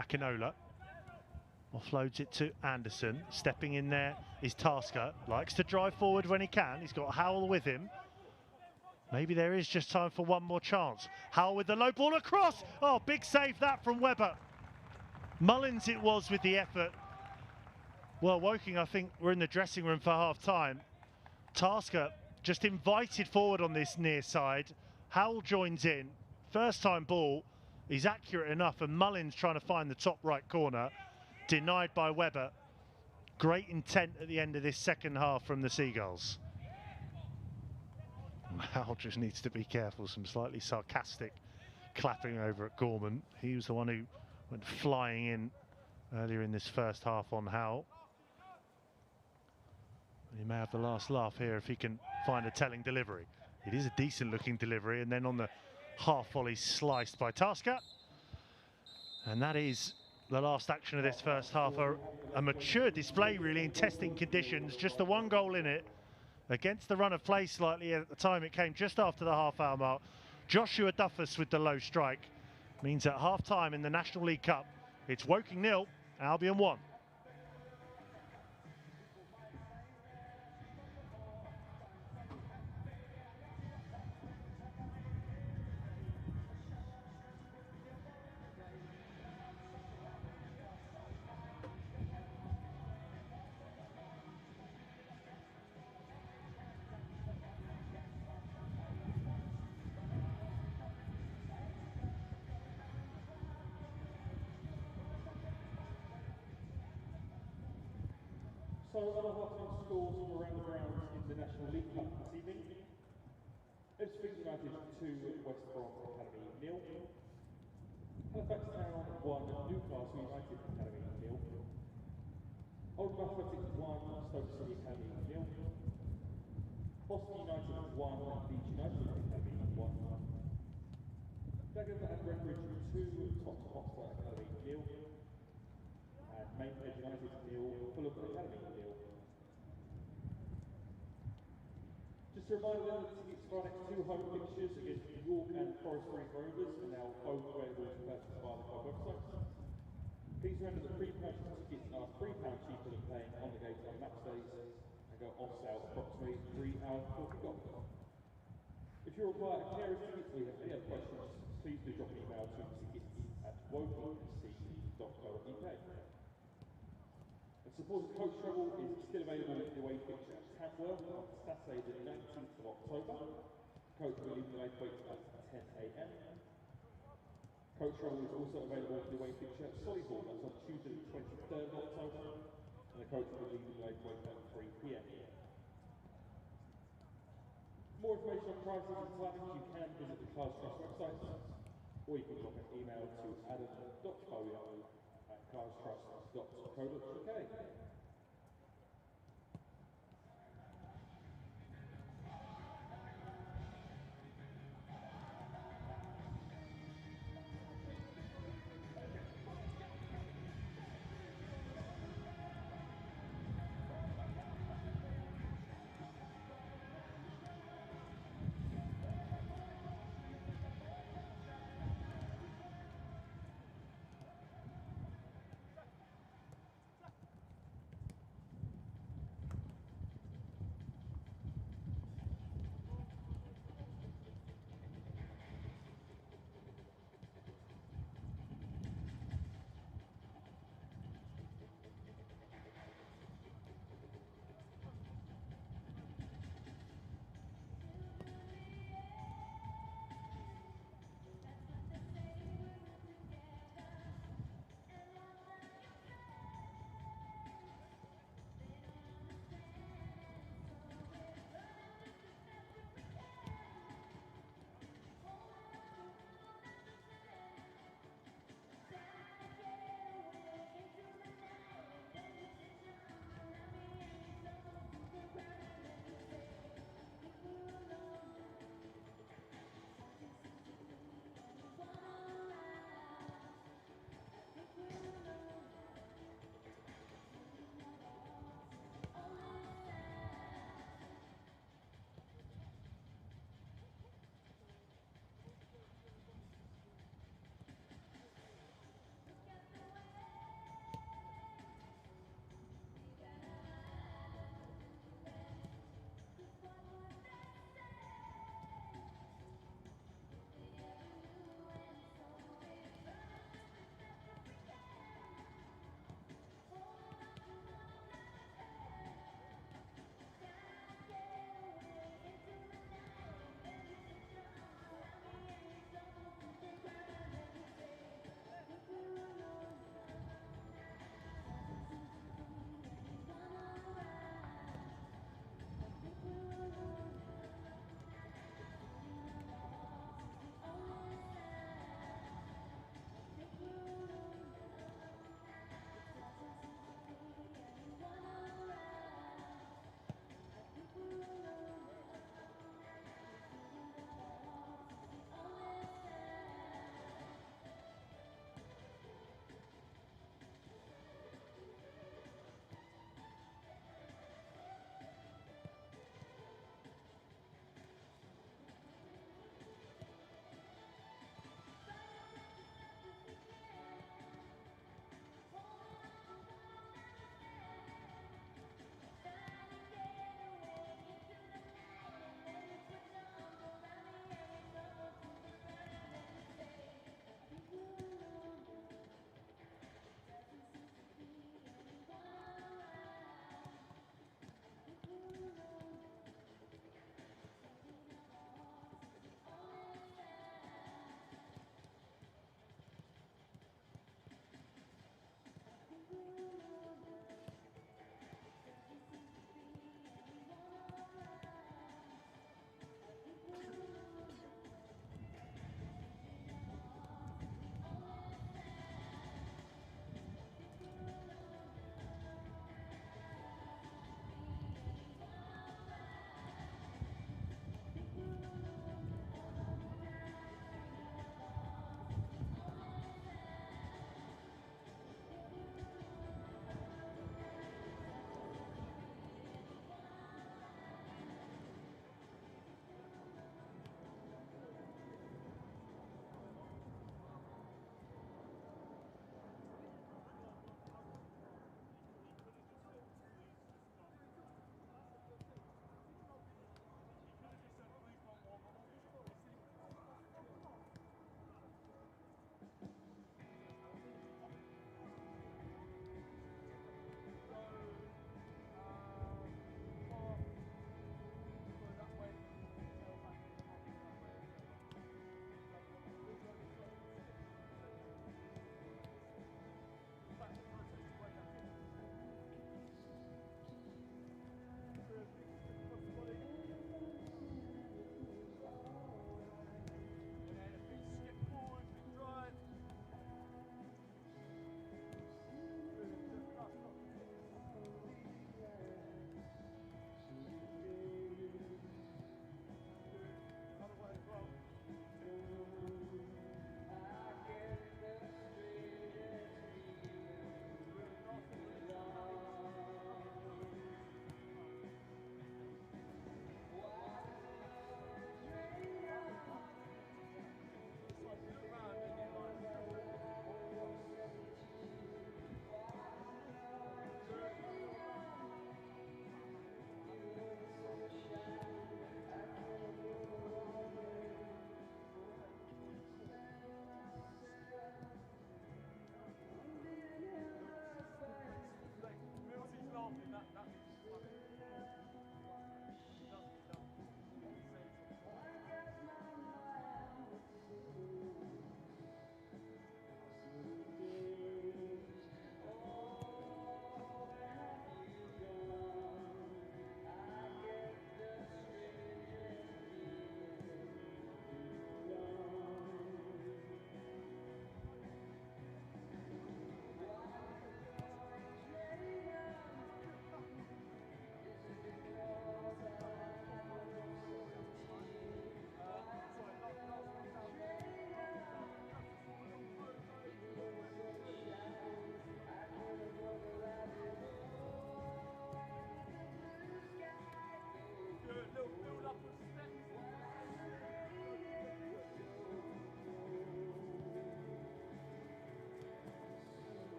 Akinola offloads it to Anderson. Stepping in there is Tasker. Likes to drive forward when he can. He's got Howell with him. Maybe there is just time for one more chance. Howell with the low ball across. Oh, big save that from Webber. Mullins it was with the effort. Well, Woking, I think, we're in the dressing room for half time. Tasker just invited forward on this near side. Howell joins in. First time ball. He's accurate enough, and Mullins trying to find the top right corner. Denied by Webber. Great intent at the end of this second half from the Seagulls. Howell just needs to be careful. Some slightly sarcastic clapping over at Gorman. He was the one who went flying in earlier in this first half on Howell. He may have the last laugh here if he can find a telling delivery. It is a decent looking delivery, and then on the half volley sliced by Tasker. And that is the last action of this first half. A mature display really in testing conditions. Just the one goal in it against the run of play slightly at the time. It came just after the half-hour mark. Joshua Duffus with the low strike means at half-time in the National League Cup, it's Woking 0, Albion 1. So other half-time scores from around the grounds in the National League Cup this evening. Ipswich United 2, West Brom Academy 0. Halifax Town 1, Newcastle United Academy 0. Old Athletics 1, Stoke City Academy 0. Boston United 1, Leeds United Academy 1. Dagenham and Redbridge 2, Tottenham Hotspur Academy 0. And Maidenhead United 0, Fulham Academy 0. Just a reminder that the tickets for our next 2 home fixtures against York and Forest Green Rovers are now both available to purchase via the club website. Please remember that pre-purchase tickets are £3 cheaper than paying on the gate on match days and go off sale approximately 3 hours before kickoff. If you require a carer's ticket or you have any other questions, please do drop an email to tickets@wokinfc.co.uk. And support of Coach Travel is still available with the away fixture at Tamworth on Saturday the 19th of October. Coach will leave the Laithwaite at 10 AM. Coach Travel is also available with the away fixture at Solihull, that's on Tuesday the 23rd of October. And the coach will leave the Laithwaite at 3 PM. For more information on prices and timings, you can visit the Cars Trust website, or you can drop an email to adam.folio@carstrust.co.uk.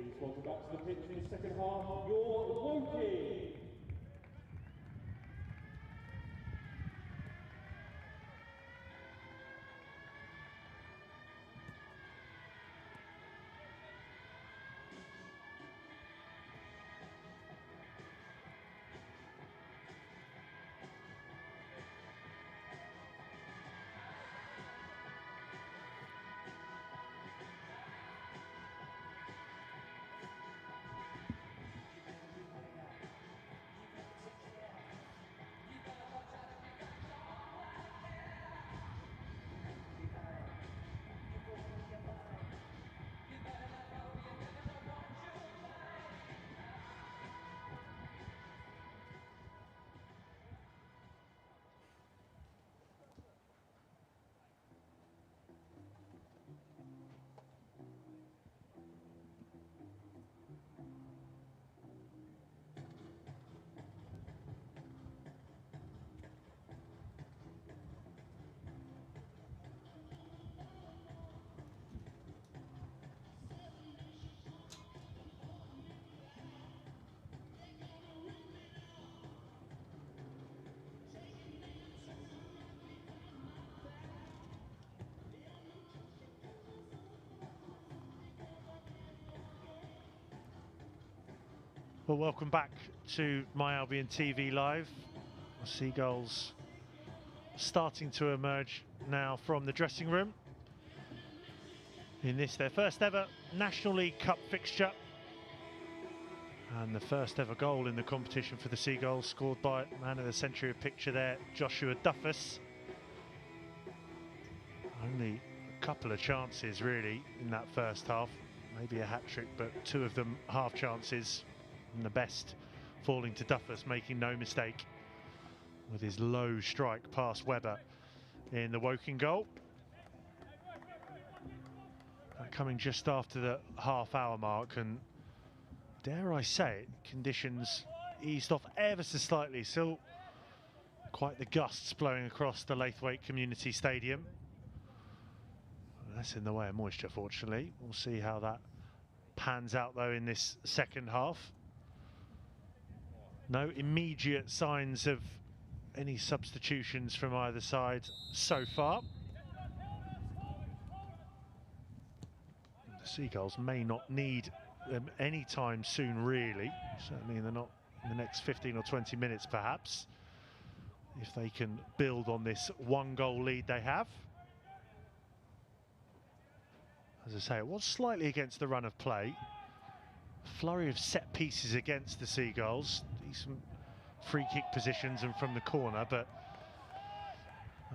Please welcome back to the pitch in the second half, your Woking. Well, welcome back to My Albion TV Live. The Seagulls starting to emerge now from the dressing room in this, their first ever National League Cup fixture, and the first ever goal in the competition for the Seagulls, scored by man of the century picture there, Joshua Duffus. Only a couple of chances really in that first half, maybe a hat-trick, but two of them half chances, and the best falling to Duffus, making no mistake with his low strike past Webber in the Woking goal. Coming just after the half-hour mark, and dare I say it, conditions eased off ever so slightly. Still quite the gusts blowing across the Laithwaite Community Stadium. That's in the way of moisture, fortunately. We'll see how that pans out though in this second half. No immediate signs of any substitutions from either side so far. The Seagulls may not need them any time soon, really. Certainly they're not in the next 15 or 20 minutes, perhaps, if they can build on this one-goal lead they have. As I say, it was slightly against the run of play. Flurry of set pieces against the Seagulls, decent free kick positions and from the corner, but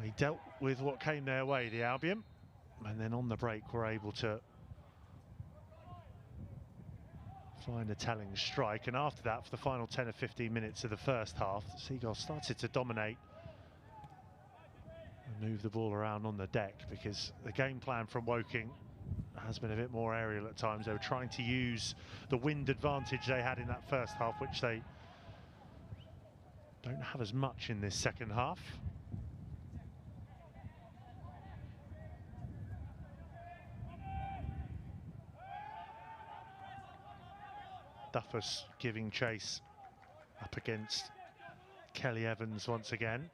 they dealt with what came their way, the Albion, and then on the break were able to find a telling strike. And after that, for the final 10 or 15 minutes of the first half, the Seagulls started to dominate and move the ball around on the deck, because the game plan from Woking has been a bit more aerial at times. They were trying to use the wind advantage they had in that first half, which they don't have as much in this second half. Duffus giving chase up against Kelly Evans once again.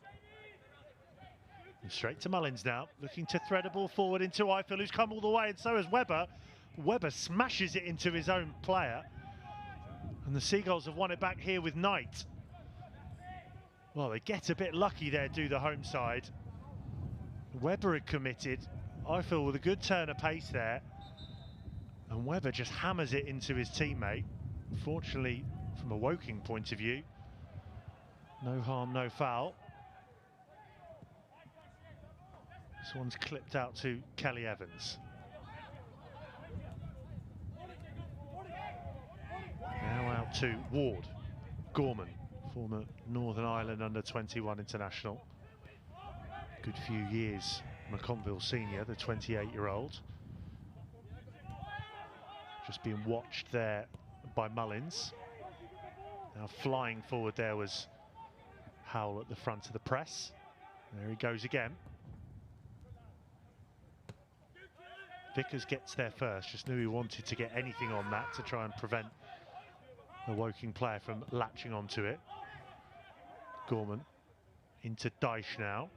And straight to Mullins now, looking to thread a ball forward into Eiffel, who's come all the way, and so has Webber. Webber smashes it into his own player, and the Seagulls have won it back here with Knight. Well, they get a bit lucky there, do the home side. Webber had committed, Eiffel with a good turn of pace there, and Webber just hammers it into his teammate. Fortunately, from a Woking point of view, no harm, no foul. This one's clipped out to Kelly Evans. Now out to Ward. Gorman, former Northern Ireland under-21 international. Good few years McConville senior, the 28-year-old. Just being watched there by Mullins. Now flying forward there was Howell at the front of the press. There he goes again. Vickers gets there first, just knew he wanted to get anything on that to try and prevent the Woking player from latching onto it. Gorman into Dyche now.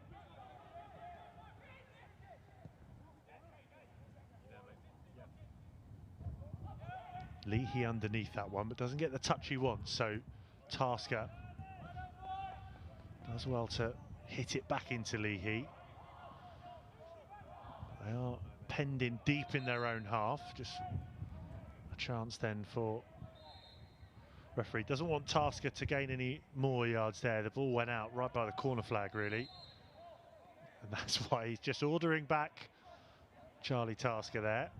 Leahy underneath that one, but doesn't get the touch he wants, so Tasker does well to hit it back into Leahy. They are penned in deep in their own half, just a chance then for referee. Doesn't want Tasker to gain any more yards there. The ball went out right by the corner flag, really. And that's why he's just ordering back Charlie Tasker there.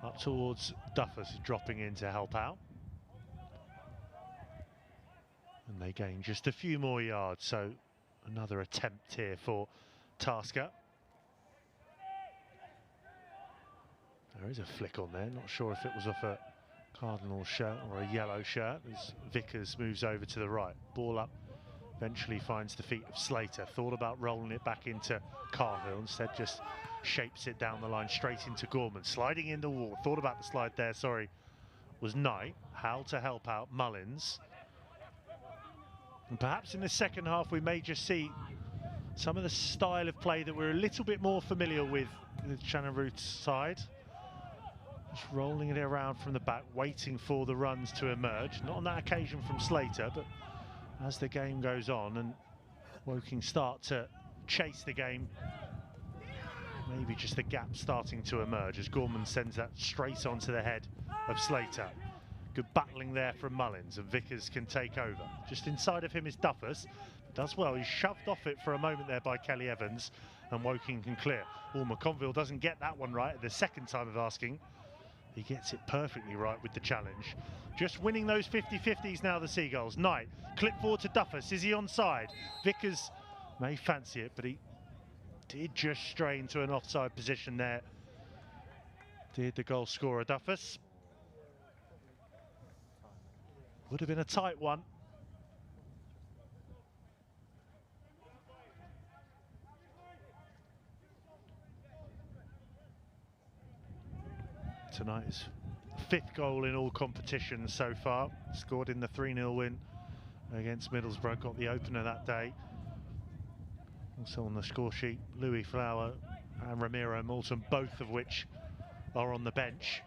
Up towards Duffus, dropping in to help out. And they gain just a few more yards, so another attempt here for Tasker. There is a flick on there, not sure if it was off a Cardinal shirt or a yellow shirt, as Vickers moves over to the right. Ball up, eventually finds the feet of Slater. Thought about rolling it back into Cahill, instead just shapes it down the line straight into Gorman. Sliding in the wall, thought about the slide there, sorry, was Knight. How to help out Mullins. And perhaps in the second half we may just see some of the style of play that we're a little bit more familiar with Shannon Root's side. Just rolling it around from the back, waiting for the runs to emerge. Not on that occasion from Slater, but as the game goes on and Woking start to chase the game, maybe just the gap starting to emerge as Gorman sends that straight onto the head of Slater. Good battling there from Mullins, and Vickers can take over. Just inside of him is Duffus. Does well, he's shoved off it for a moment there by Kelly Evans, and Woking can clear. Oh, McConville doesn't get that one right the second time of asking. He gets it perfectly right with the challenge. Just winning those 50-50s now, the Seagulls. Knight, clip forward to Duffus. Is he onside? Vickers may fancy it, but he did just stray into an offside position there. Did the goal scorer, Duffus. Would have been a tight one. Tonight is fifth goal in all competitions so far. Scored in the 3-0 win against Middlesbrough, got the opener that day. Also on the score sheet, Louis Flower and Ramiro Moulton, both of which are on the bench.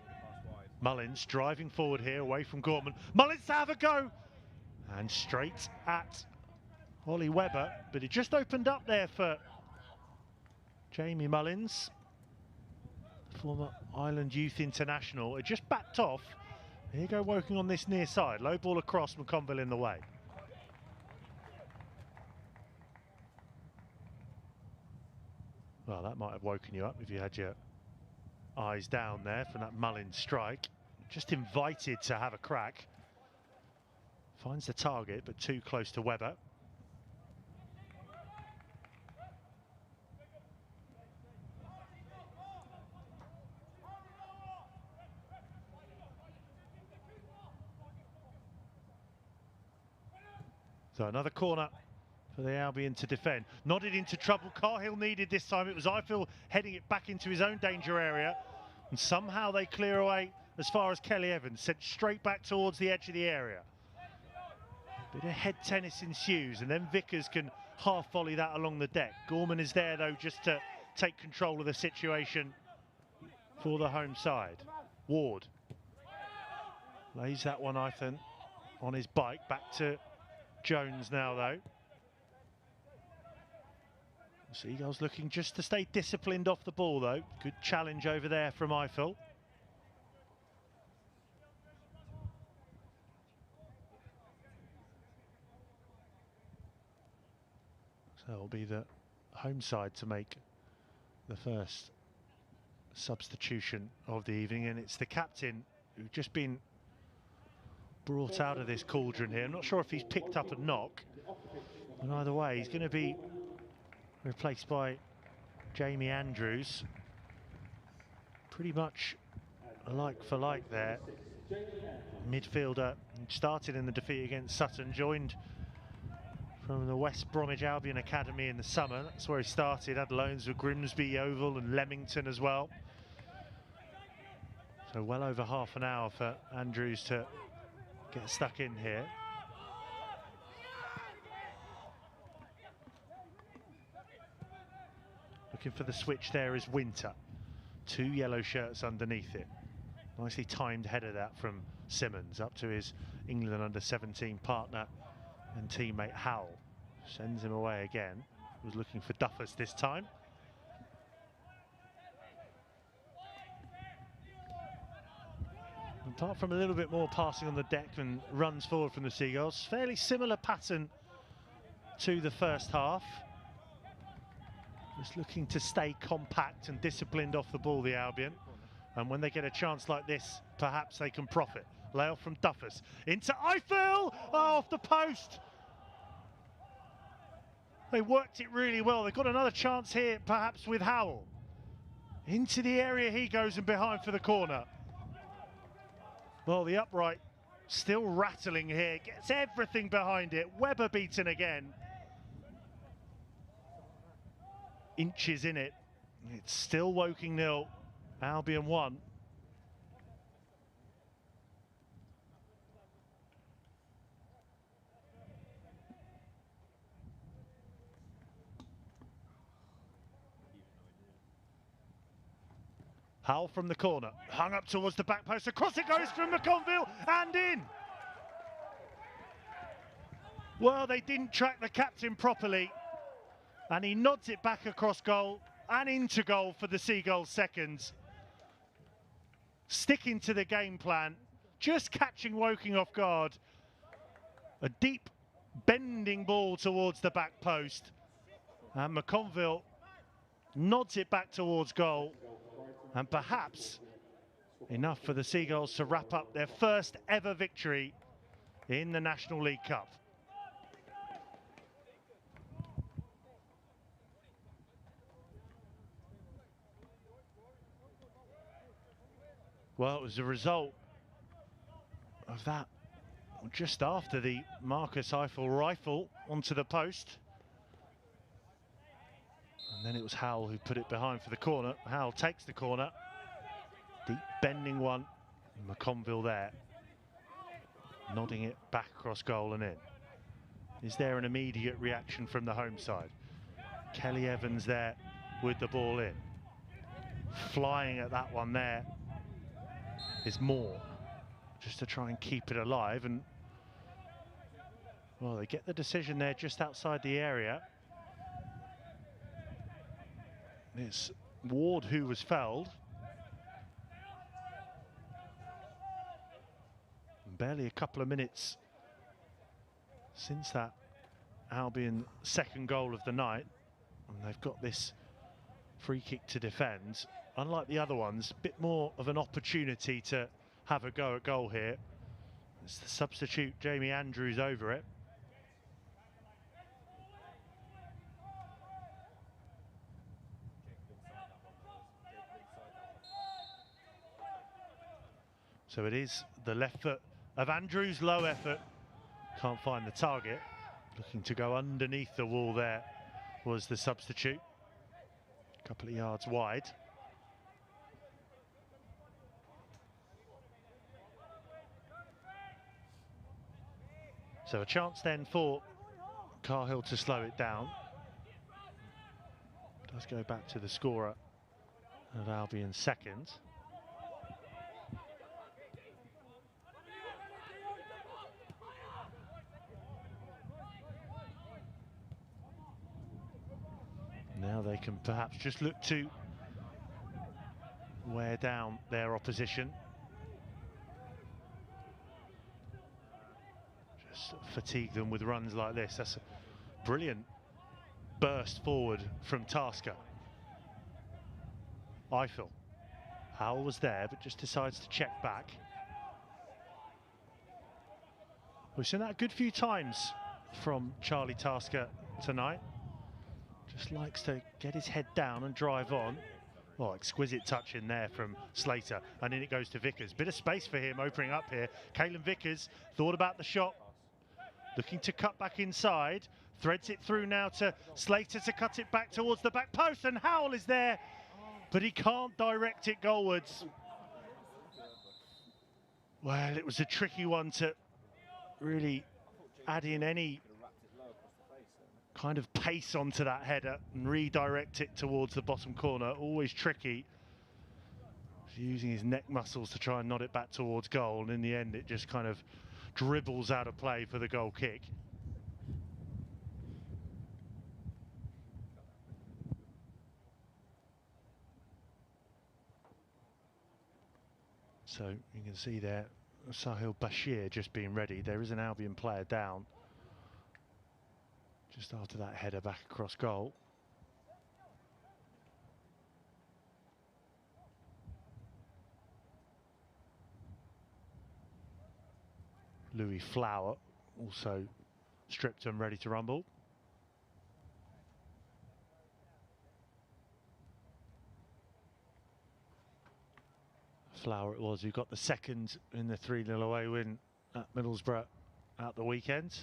Mullins driving forward here, away from Gorman. Mullins to have a go! And straight at Ollie Webber, but it just opened up there for Jamie Mullins, former Ireland Youth International. It just backed off. Here you go, Woking on this near side. Low ball across, McConville in the way. Well, that might have woken you up if you had your eyes down there from that Mullins strike. Just invited to have a crack. Finds the target, but too close to Webber. So another corner for the Albion to defend. Nodded into trouble. Cahill needed this time. It was Eiffel heading it back into his own danger area. And somehow they clear away as far as Kelly Evans. Sent straight back towards the edge of the area. Bit of head tennis ensues, and then Vickers can half volley that along the deck. Gorman is there though just to take control of the situation for the home side. Ward lays that one, Ethan, on his bike. Back to Jones now though. Seagulls looking just to stay disciplined off the ball though. Good challenge over there from Eiffel. So it'll be the home side to make the first substitution of the evening, and it's the captain who's just been brought out of this cauldron here. I'm not sure if he's picked up a knock, and either way he's going to be replaced by Jamie Andrews. Pretty much like for like there. Midfielder started in the defeat against Sutton, joined from the West Bromwich Albion Academy in the summer. That's where he started, had loans with Grimsby, Yeovil and Leamington as well. So well over half an hour for Andrews to get stuck in here. Looking for the switch there is Winter. 2 yellow shirts underneath it. Nicely timed header that from Simmons up to his England under-17 partner and teammate Howell. Sends him away again. Was looking for Duffus this time. Apart from a little bit more passing on the deck and runs forward from the Seagulls, fairly similar pattern to the first half. Just looking to stay compact and disciplined off the ball, the Albion. And when they get a chance like this, perhaps they can profit. Layoff from Duffus into Eiffel, off the post. They worked it really well. They've got another chance here, perhaps with Howell. Into the area he goes and behind for the corner. Well, the upright still rattling here, gets everything behind it. Webber beaten again. Inches in it. It's still Woking 0, Albion 1. Howell from the corner, hung up towards the back post, across it goes from McConville and in. Well, they didn't track the captain properly and he nods it back across goal and into goal for the Seagulls seconds. Sticking to the game plan, just catching Woking off guard. A deep bending ball towards the back post and McConville nods it back towards goal. And perhaps enough for the Seagulls to wrap up their first ever victory in the National League Cup. Well, it was a result of that just after the Marcus Eiffel rifle onto the post. And then it was Howell who put it behind for the corner. Howell takes the corner. Deep bending one. McConville there. Nodding it back across goal and in. Is there an immediate reaction from the home side? Kelly Evans there with the ball in. Flying at that one there is Moore. Just to try and keep it alive. And well, they get the decision there just outside the area. It's Ward who was fouled. And barely a couple of minutes since that Albion second goal of the night. And they've got this free kick to defend. Unlike the other ones, a bit more of an opportunity to have a go at goal here. It's the substitute Jamie Andrews over it. So it is the left foot of Andrews, low effort, can't find the target. Looking to go underneath the wall there was the substitute. A couple of yards wide. So a chance then for Cahill to slow it down. Does go back to the scorer of Albion's second. Now they can perhaps just look to wear down their opposition. Just fatigue them with runs like this. That's a brilliant burst forward from Tasker. Eiffel. Howell was there, but just decides to check back. We've seen that a good few times from Charlie Tasker tonight. Just likes to get his head down and drive on. Oh, exquisite touch in there from Slater. And in it goes to Vickers. Bit of space for him opening up here. Caelan Vickers thought about the shot. Looking to cut back inside. Threads it through now to Slater to cut it back towards the back post, and Howell is there, but he can't direct it goalwards. Well, it was a tricky one to really add in any kind of pace onto that header and redirect it towards the bottom corner. Always tricky. He's using his neck muscles to try and nod it back towards goal, and in the end it just kind of dribbles out of play for the goal kick. So you can see there Sahil Bashir just being ready. There is an Albion player down just after that header back across goal. Louis Flower also stripped and ready to rumble. Flower it was who got the second in the 3-0 away win at Middlesbrough at the weekend.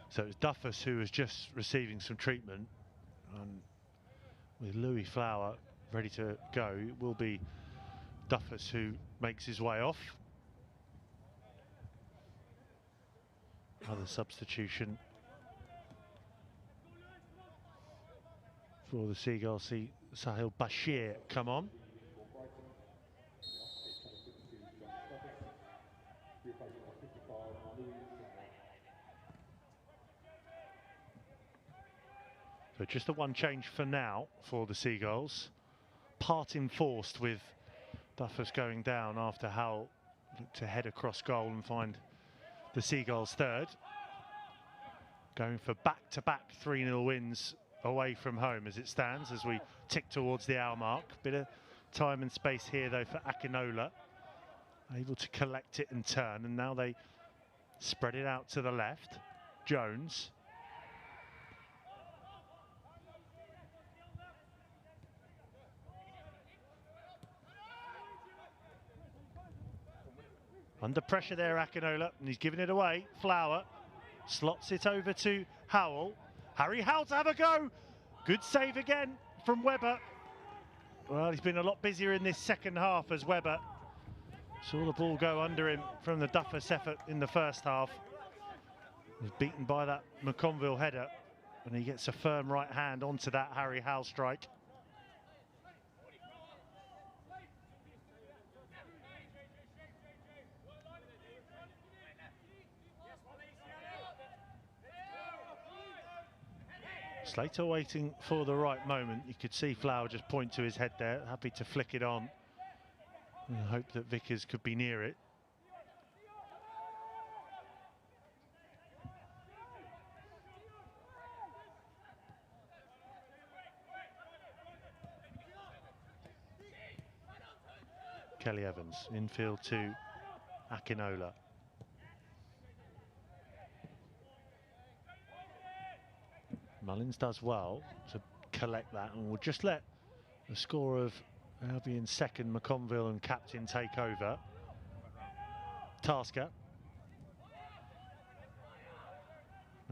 So it's Duffus who was just receiving some treatment, and with Louis Flower ready to go, it will be Duffus who makes his way off. Other substitution for the Seagulls. See Sahil Bashir come on. So just the one change for now for the Seagulls. Part enforced with Duffus going down after Howell looked to head across goal and find the Seagulls third. Going for back-to-back 3-0 wins away from home as it stands, as we tick towards the hour mark. Bit of time and space here though for Akinola. Able to collect it and turn, and now they spread it out to the left. Jones. Under pressure there, Akinola, and he's giving it away. Flower slots it over to Howell. Harry Howell to have a go. Good save again from Webber. Well, he's been a lot busier in this second half as Webber saw the ball go under him from the Duffus effort in the first half. He was beaten by that McConville header, and he gets a firm right hand onto that Harry Howell strike. Slater waiting for the right moment. You could see Flower just point to his head there, happy to flick it on and hope that Vickers could be near it. Kelly Evans, infield to Akinola. Mullins does well to collect that, and will just let the score of Albion second, McConville and captain take over. Tasker.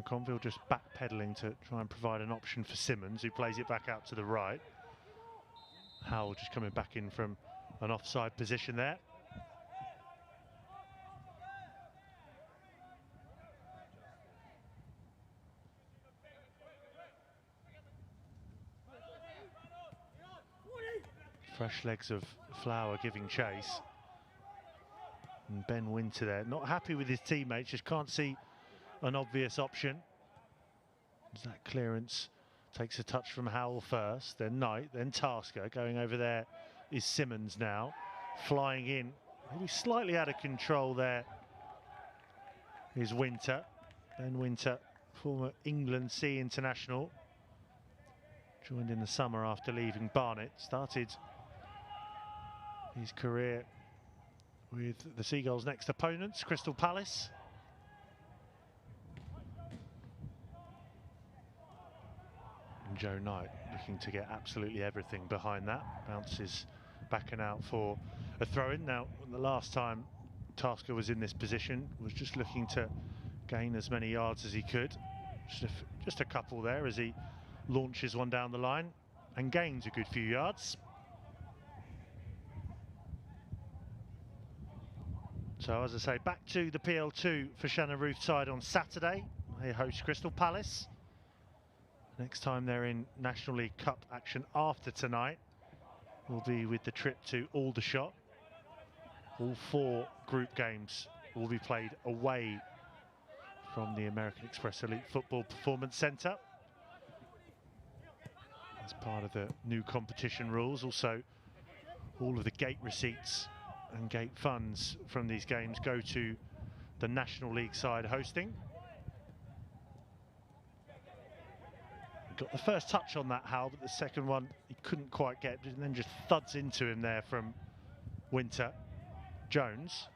McConville just backpedaling to try and provide an option for Simmons, who plays it back out to the right. Howell just coming back in from an offside position there. Fresh legs of Flower giving chase. And Ben Winter there, not happy with his teammates, just can't see an obvious option. As that clearance takes a touch from Howell first, then Knight, then Tasker. Going over there is Simmons now, flying in. Maybe slightly out of control there is Winter. Ben Winter, former England C international. Joined in the summer after leaving Barnet. Started his career with the Seagulls' next opponents, Crystal Palace. And Joe Knight looking to get absolutely everything behind that. Bounces back and out for a throw-in. Now, the last time Tasker was in this position, was just looking to gain as many yards as he could. Just a couple there as he launches one down the line and gains a good few yards. So, as I say, back to the PL2 for Shannon Ruth's side on Saturday. They host Crystal Palace. Next time they're in National League Cup action after tonight will be with the trip to Aldershot. All 4 group games will be played away from the American Express Elite Football Performance Centre. As part of the new competition rules, also all of the gate receipts and gate funds from these games go to the National League side hosting. Got the first touch on that, Hal, but the second one he couldn't quite get, and then just thuds into him there from Winter. Jones.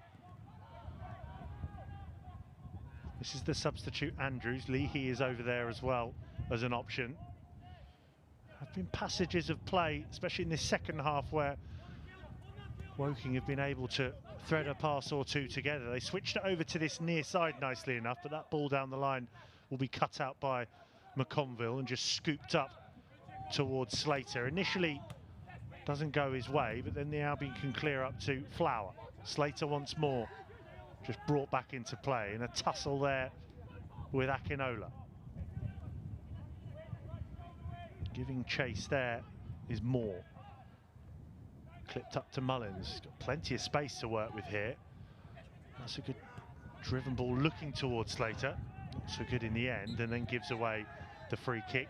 This is the substitute Andrews. Leahy is over there as well as an option. Have been passages of play, especially in this second half, where Woking have been able to thread a pass or two together. They switched it over to this near side nicely enough, but that ball down the line will be cut out by McConville and just scooped up towards Slater. Initially doesn't go his way, but then the Albion can clear up to Flower. Slater once more just brought back into play in a tussle there with Akinola. Giving chase there is Moore. Clipped up to Mullins. He's got plenty of space to work with here. That's a good driven ball looking towards Slater. Not so good in the end, and then gives away the free kick.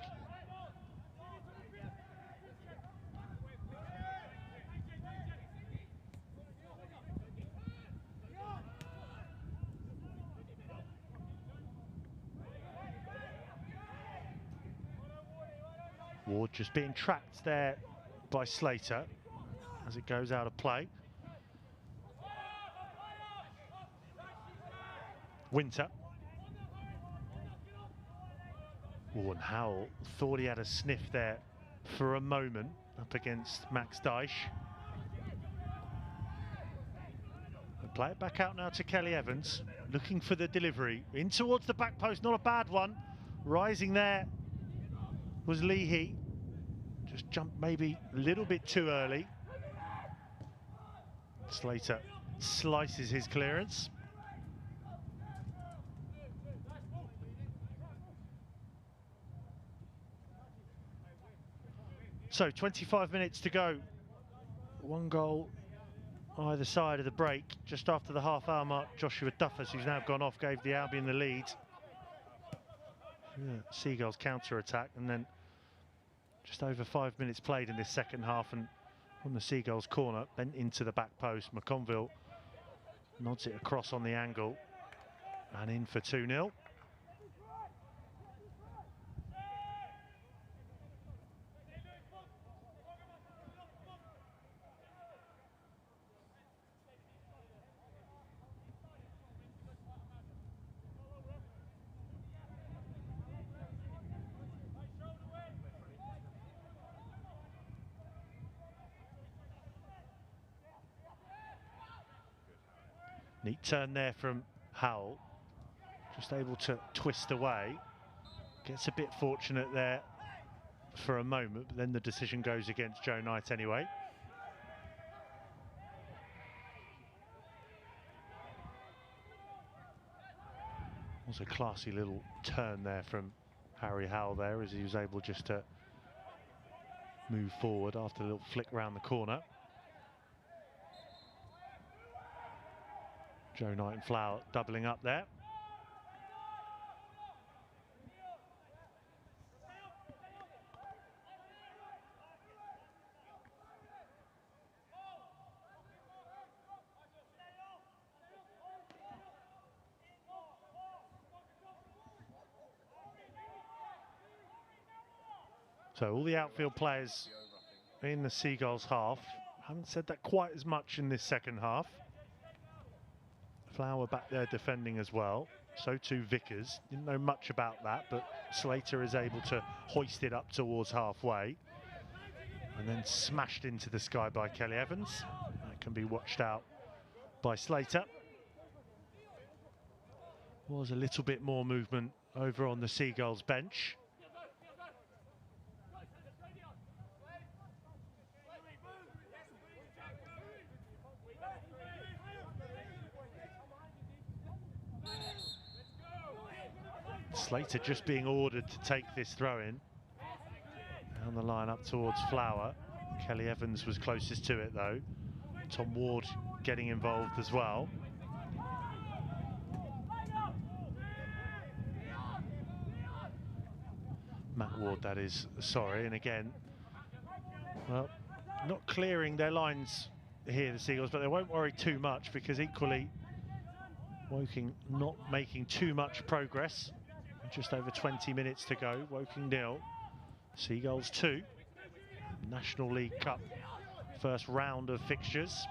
Ward just being tracked there by Slater as it goes out of play. Winter. Warren Howell thought he had a sniff there for a moment up against Max Dyche. And play it back out now to Kelly Evans, looking for the delivery in towards the back post. Not a bad one. Rising there was Leahy. Just jumped maybe a little bit too early. Slater slices his clearance. So 25 minutes to go. 1 goal either side of the break. Just after the half-hour mark, Joshua Duffus, who's now gone off, gave the Albion the lead. Yeah, Seagulls counter-attack, and then just over 5 minutes played in this second half, and on the Seagulls corner, bent into the back post. McConville nods it across on the angle and in for 2-0. Neat turn there from Howell, just able to twist away. Gets a bit fortunate there for a moment, but then the decision goes against Joe Knight anyway. Was a classy little turn there from Harry Howell there, as he was able just to move forward after a little flick round the corner. Joe Knight and Flower doubling up there. So all the outfield players in the Seagulls half haven't said that quite as much in this second half. Flower back there defending as well. So too Vickers. Didn't know much about that, but Slater is able to hoist it up towards halfway. And then smashed into the sky by Kelly Evans. That can be watched out by Slater. Was a little bit more movement over on the Seagulls bench. Slater just being ordered to take this throw in. Down the line up towards Flower. Kelly Evans was closest to it though. Tom Ward getting involved as well. Matt Ward, that is, sorry. And again, well, not clearing their lines here, the Seagulls, but they won't worry too much because equally Woking not making too much progress. Just over 20 minutes to go. Woking 0, Seagulls 2. National League Cup first round of fixtures.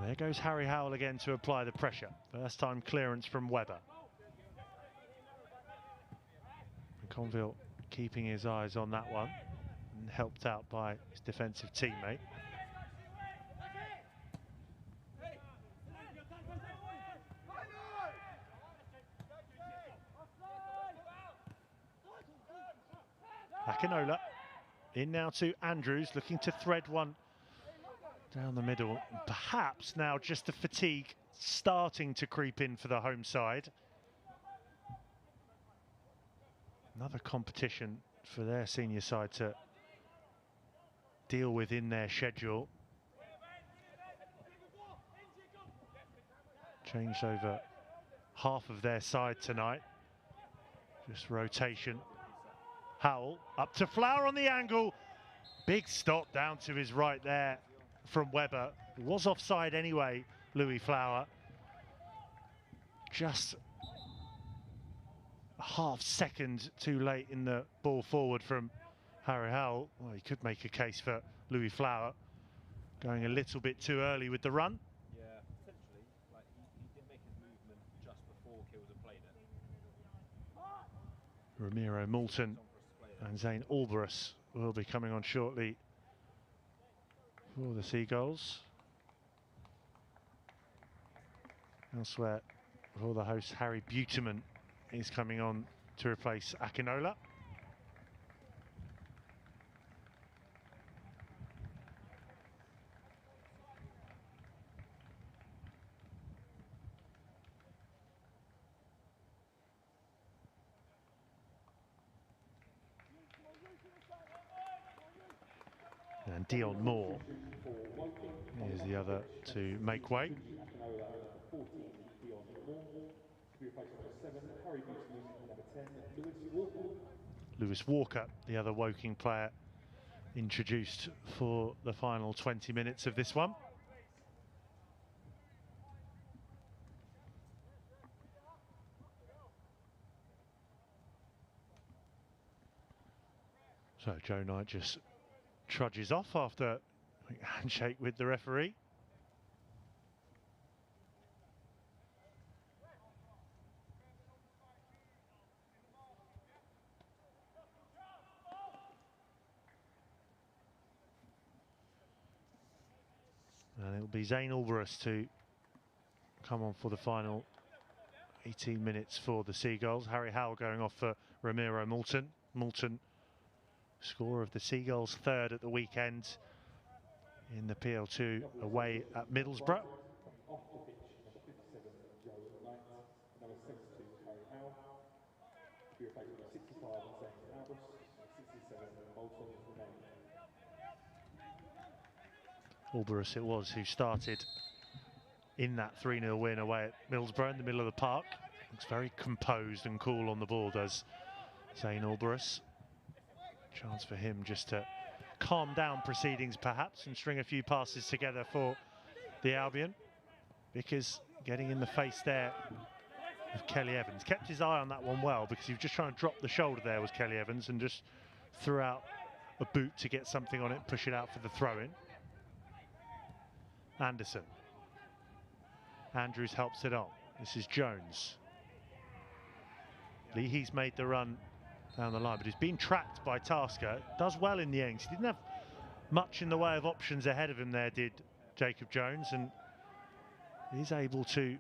There goes Harry Howell again to apply the pressure. First time clearance from Webber. Conville keeping his eyes on that one and helped out by his defensive teammate. Akinola in now to Andrews, looking to thread one down the middle. Perhaps now just the fatigue starting to creep in for the home side. Another competition for their senior side to deal with in their schedule. Changed over half of their side tonight. Just rotation. Howell up to Flower on the angle. Big stop down to his right there from Webber. Was offside anyway, Louis Flower. Just a half second too late in the ball forward from Harry Howell. Well, he could make a case for Louis Flower. Going a little bit too early with the run. Yeah, potentially. Like he did make his movement just before Kills had played it. Ramiro Moulton and Zane Alvarez will be coming on shortly for the Seagulls. Elsewhere, for the host, Harry Buteman is coming on to replace Akinola. And Dion Moore is the other to make way. Lewis Walker, the other Woking player introduced for the final 20 minutes of this one. So Joe Knight just trudges off after a handshake with the referee. And it'll be Zane Alvarez to come on for the final 18 minutes for the Seagulls. Harry Howell going off for Ramiro Moulton. Moulton, scorer of the Seagulls' third at the weekend in the PL2 away at Middlesbrough. Alvarez it was who started in that 3-0 win away at Middlesbrough in the middle of the park. Looks very composed and cool on the ball, does Zane Alvarez. Chance for him just to calm down proceedings perhaps and string a few passes together for the Albion. Because getting in the face there of Kelly Evans. Kept his eye on that one well because he was just trying to drop the shoulder there was Kelly Evans and just threw out a boot to get something on it, push it out for the throw-in. Anderson. Andrews helps it on. This is Jones. Leahy's made the run down the line, but he's been tracked by Tasker. Does well in the end. He didn't have much in the way of options ahead of him there, did Jacob Jones, and he's able to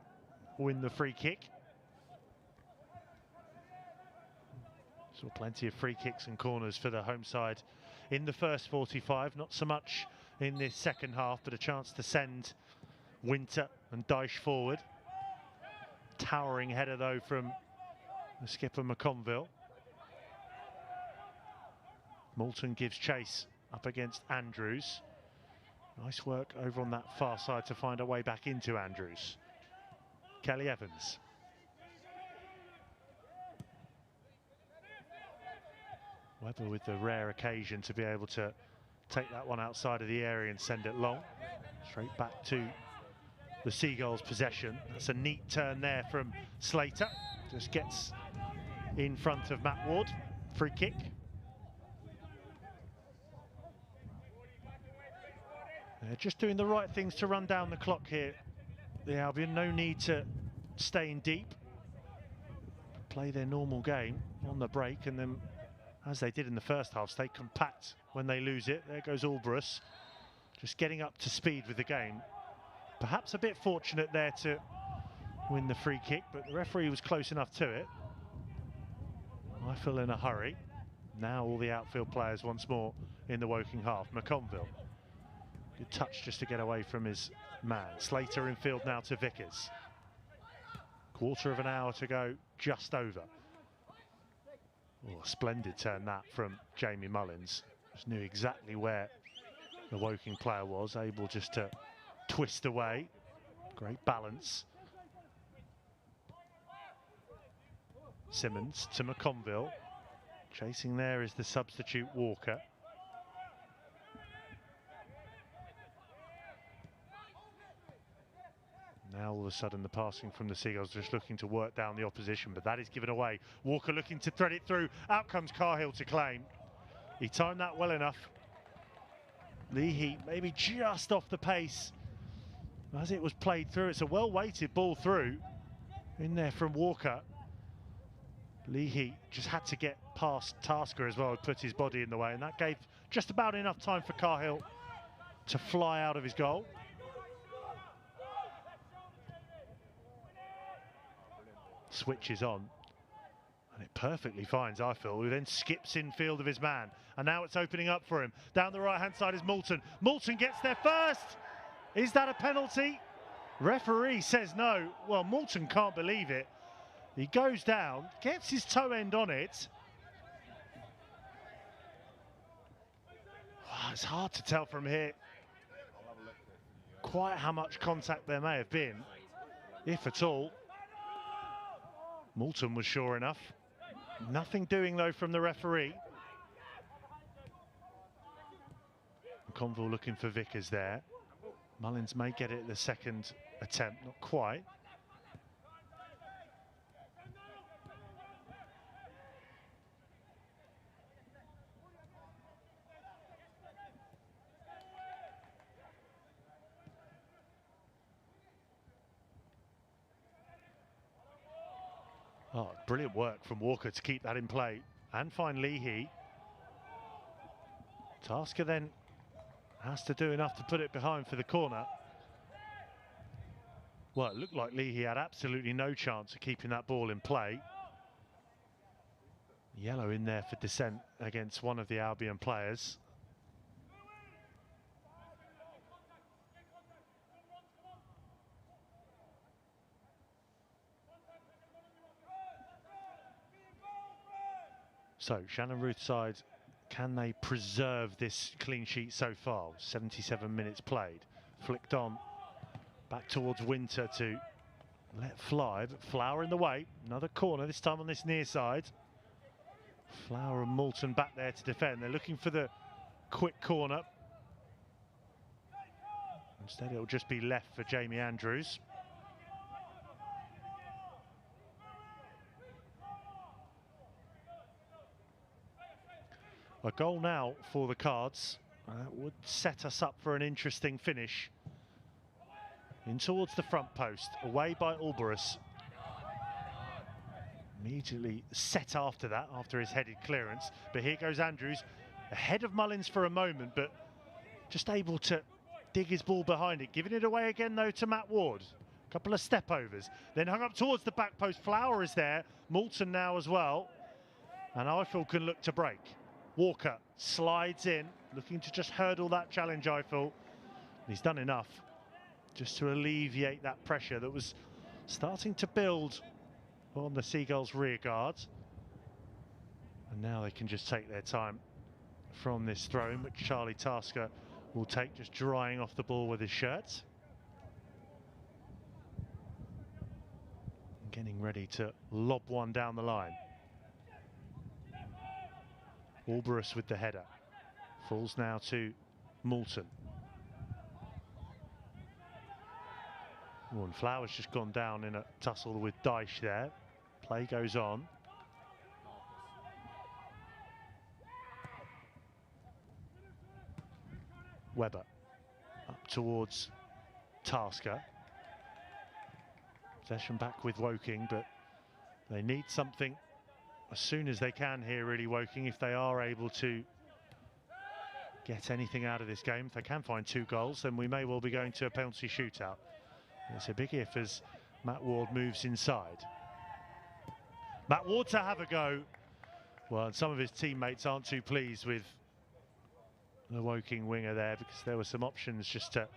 win the free kick. Saw plenty of free kicks and corners for the home side in the first 45. Not so much in this second half, but a chance to send Winter and Dyche forward. Towering header though from the skipper McConville. Moulton gives chase up against Andrews. Nice work over on that far side to find a way back into Andrews. Kelly Evans. Webber with the rare occasion to be able to take that one outside of the area and send it long. Straight back to the Seagulls' possession. That's a neat turn there from Slater. Just gets in front of Matt Ward. Free kick. They're just doing the right things to run down the clock here, the Albion. No need to stay in deep. Play their normal game on the break, and then, as they did in the first half, stay compact when they lose it. There goes Albrus, just getting up to speed with the game. Perhaps a bit fortunate there to win the free kick, but the referee was close enough to it. I feel in a hurry. Now all the outfield players once more in the Woking half. McConville. Good touch just to get away from his man. Slater in field now to Vickers. Quarter of an hour to go, just over. Oh, a splendid turn that from Jamie Mullins. Just knew exactly where the Woking player was, able just to twist away. Great balance. Simmons to McConville. Chasing there is the substitute Walker. Now all of a sudden the passing from the Seagulls, just looking to work down the opposition, but that is given away. Walker looking to thread it through. Out comes Cahill to claim. He timed that well enough. Leahy maybe just off the pace as it was played through. It's a well-weighted ball through. In there from Walker. Leahy just had to get past Tasker as well, who put his body in the way, and that gave just about enough time for Cahill to fly out of his goal. Switches on, and it perfectly finds Eiffel, who then skips in field of his man, and now it's opening up for him. Down the right hand side is Moulton. Moulton gets there first. Is that a penalty? Referee says no. Well, Moulton can't believe it. He goes down, gets his toe end on it. Wow, it's hard to tell from here quite how much contact there may have been, if at all. Moulton was sure enough. Nothing doing though from the referee. Conville looking for Vickers there. Mullins may get it the second attempt, not quite. Oh, brilliant work from Walker to keep that in play and find Leahy. Tasker then has to do enough to put it behind for the corner. Well, it looked like Leahy had absolutely no chance of keeping that ball in play. Yellow in there for dissent against one of the Albion players. So, Shannon Ruth's side, can they preserve this clean sheet so far? 77 minutes played. Flicked on, back towards Winter to let fly, but Flower in the way. Another corner, this time on this near side. Flower and Moulton back there to defend. They're looking for the quick corner. Instead, it'll just be left for Jamie Andrews. a goal now for the Cards would set us up for an interesting finish. In towards the front post, away by Albion. Immediately set after that, after his headed clearance. But here goes Andrews, ahead of Mullins for a moment, but just able to dig his ball behind it. Giving it away again, though, to Matt Ward. A couple of step overs. Then hung up towards the back post. Flower is there. Moulton now as well. And Eiffel can look to break. Walker slides in, looking to just hurdle that challenge, Eiffel. He's done enough just to alleviate that pressure that was starting to build on the Seagulls' rear guards. And now they can just take their time from this throw-in, which Charlie Tasker will take, just drying off the ball with his shirt. Getting ready to lob one down the line. Albion with the header. Falls now to Moulton. Oh, and Flower's just gone down in a tussle with Dyche there. Play goes on. Webber up towards Tasker. Possession back with Woking, but they need something as soon as they can here, really, Woking, if they are able to get anything out of this game. If they can find 2 goals, then we may well be going to a penalty shootout. It's a big if as Matt Ward moves inside. Matt Ward to have a go. Well, and some of his teammates aren't too pleased with the Woking winger there, because there were some options just to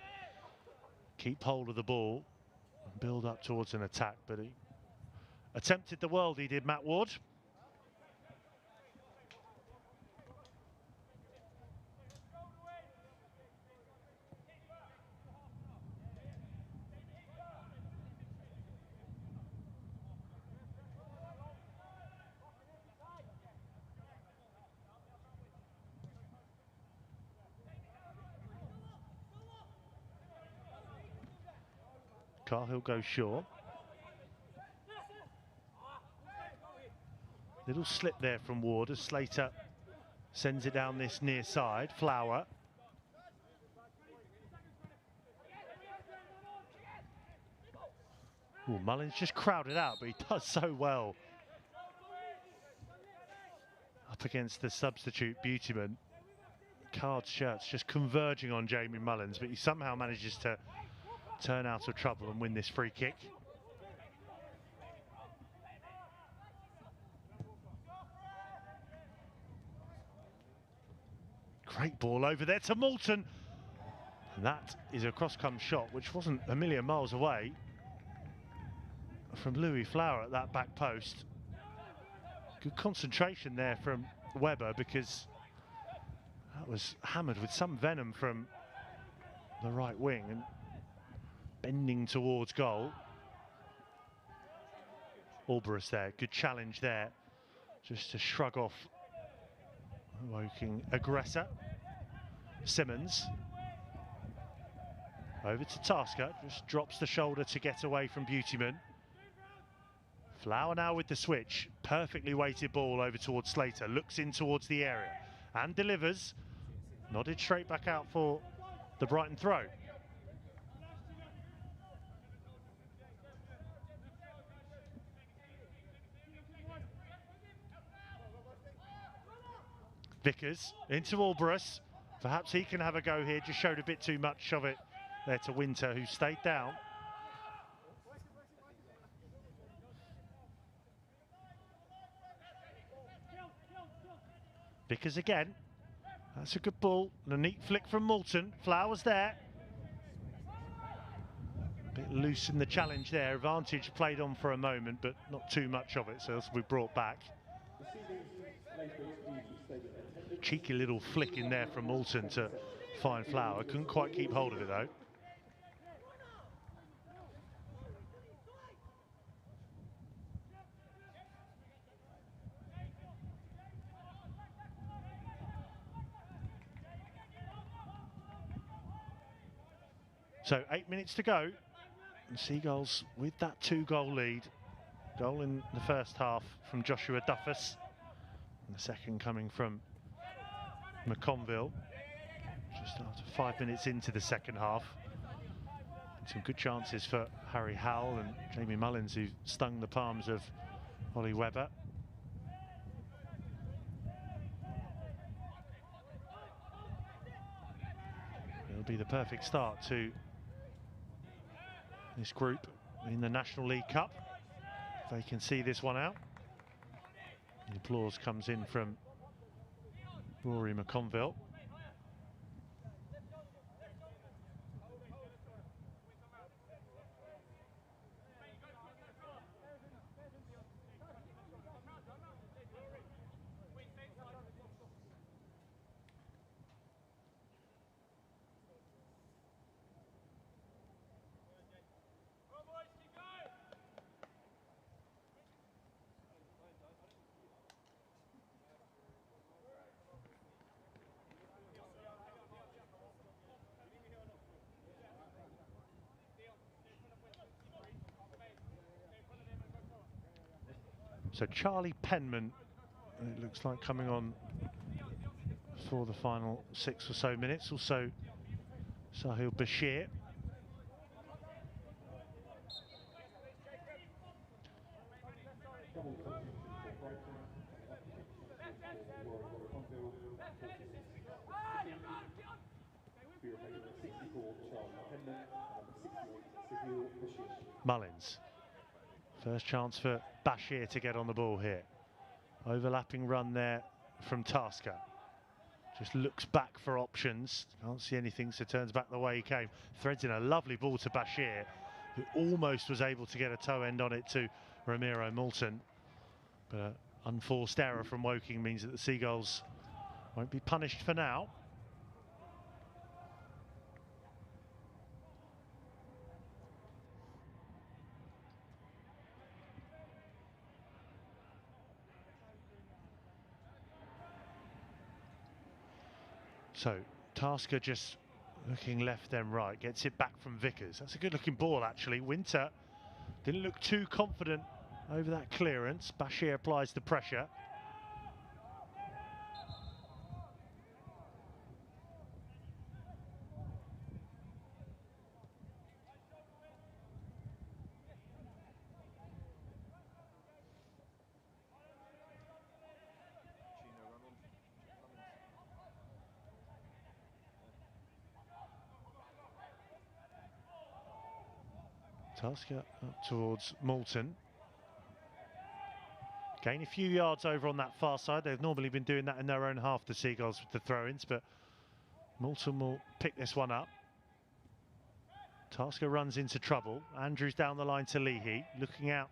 keep hold of the ball and build up towards an attack, but he attempted the world, he did, Matt Ward. Cahill goes short. Little slip there from Ward as Slater sends it down this near side. Flower. Ooh, Mullins just crowded out, but he does so well. Up against the substitute Beautyman. Card shirts just converging on Jamie Mullins, but he somehow manages to turn out of trouble and win this free kick. Great ball over there to Moulton. And that is a cross-come shot, which wasn't a million miles away from Louis Flower at that back post. Good concentration there from Webber, because that was hammered with some venom from the right wing and bending towards goal. Albion there, good challenge there, just to shrug off a Woking aggressor. Simmons over to Tasker, just drops the shoulder to get away from Beautyman. Flower now with the switch, perfectly weighted ball over towards Slater, looks in towards the area and delivers. Nodded straight back out for the Brighton throw. Vickers into Albion. Perhaps he can have a go here, just showed a bit too much of it there to Winter, who stayed down. Vickers again. That's a good ball. And a neat flick from Moulton. Flowers there. A bit loose in the challenge there. Advantage played on for a moment, but not too much of it, so this will be brought back. Cheeky little flick in there from Moulton to find Flower. Couldn't quite keep hold of it though. So 8 minutes to go. And Seagulls with that 2-goal lead. Goal in the first half from Joshua Duffus. And the second coming from McConville, just after 5 minutes into the second half. Some good chances for Harry Howell and Jamie Mullins, who stung the palms of Ollie Webber. It'll be the perfect start to this group in the National League Cup. If they can see this one out. The applause comes in from Rory McConville. So Charlie Penman, it looks like, coming on for the final 6 or so minutes. Also Sahil Bashir. Mullins. First chance for Bashir to get on the ball here. Overlapping run there from Tasker. Just looks back for options. Can't see anything, so turns back the way he came. Threads in a lovely ball to Bashir, who almost was able to get a toe end on it to Ramiro Moulton. But an unforced error from Woking means that the Seagulls won't be punished for now. So Tasker just looking left then right, gets it back from Vickers. That's a good looking ball actually. Winter didn't look too confident over that clearance. Bashir applies the pressure. Tasker up towards Moulton. Gain a few yards over on that far side. They've normally been doing that in their own half, the Seagulls, with the throw-ins, but Moulton will pick this one up. Tasker runs into trouble. Andrews down the line to Leahy, looking out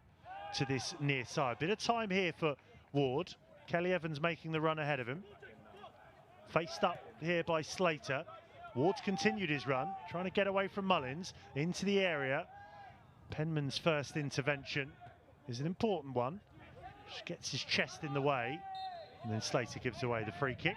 to this near side. Bit of time here for Ward. Kelly Evans making the run ahead of him. Faced up here by Slater. Ward's continued his run, trying to get away from Mullins into the area. Penman's first intervention is an important one. Just gets his chest in the way, and then Slater gives away the free kick.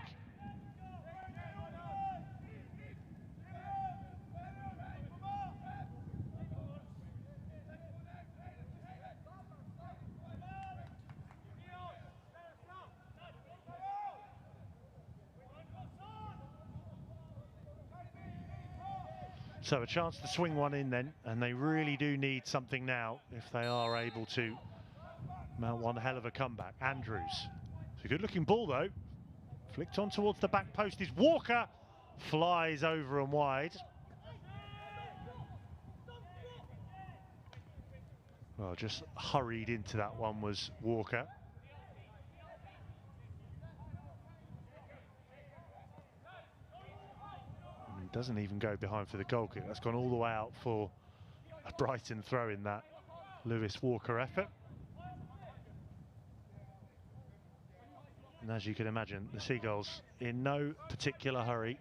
So a chance to swing one in then, and they really do need something now if they are able to mount one hell of a comeback. Andrews. It's a good looking ball though. Flicked on towards the back post is Walker. Flies over and wide. Well, just hurried into that one was Walker. Doesn't even go behind for the goal kick. That's gone all the way out for a Brighton throw in that Lewis Walker effort. And as you can imagine, the Seagulls in no particular hurry.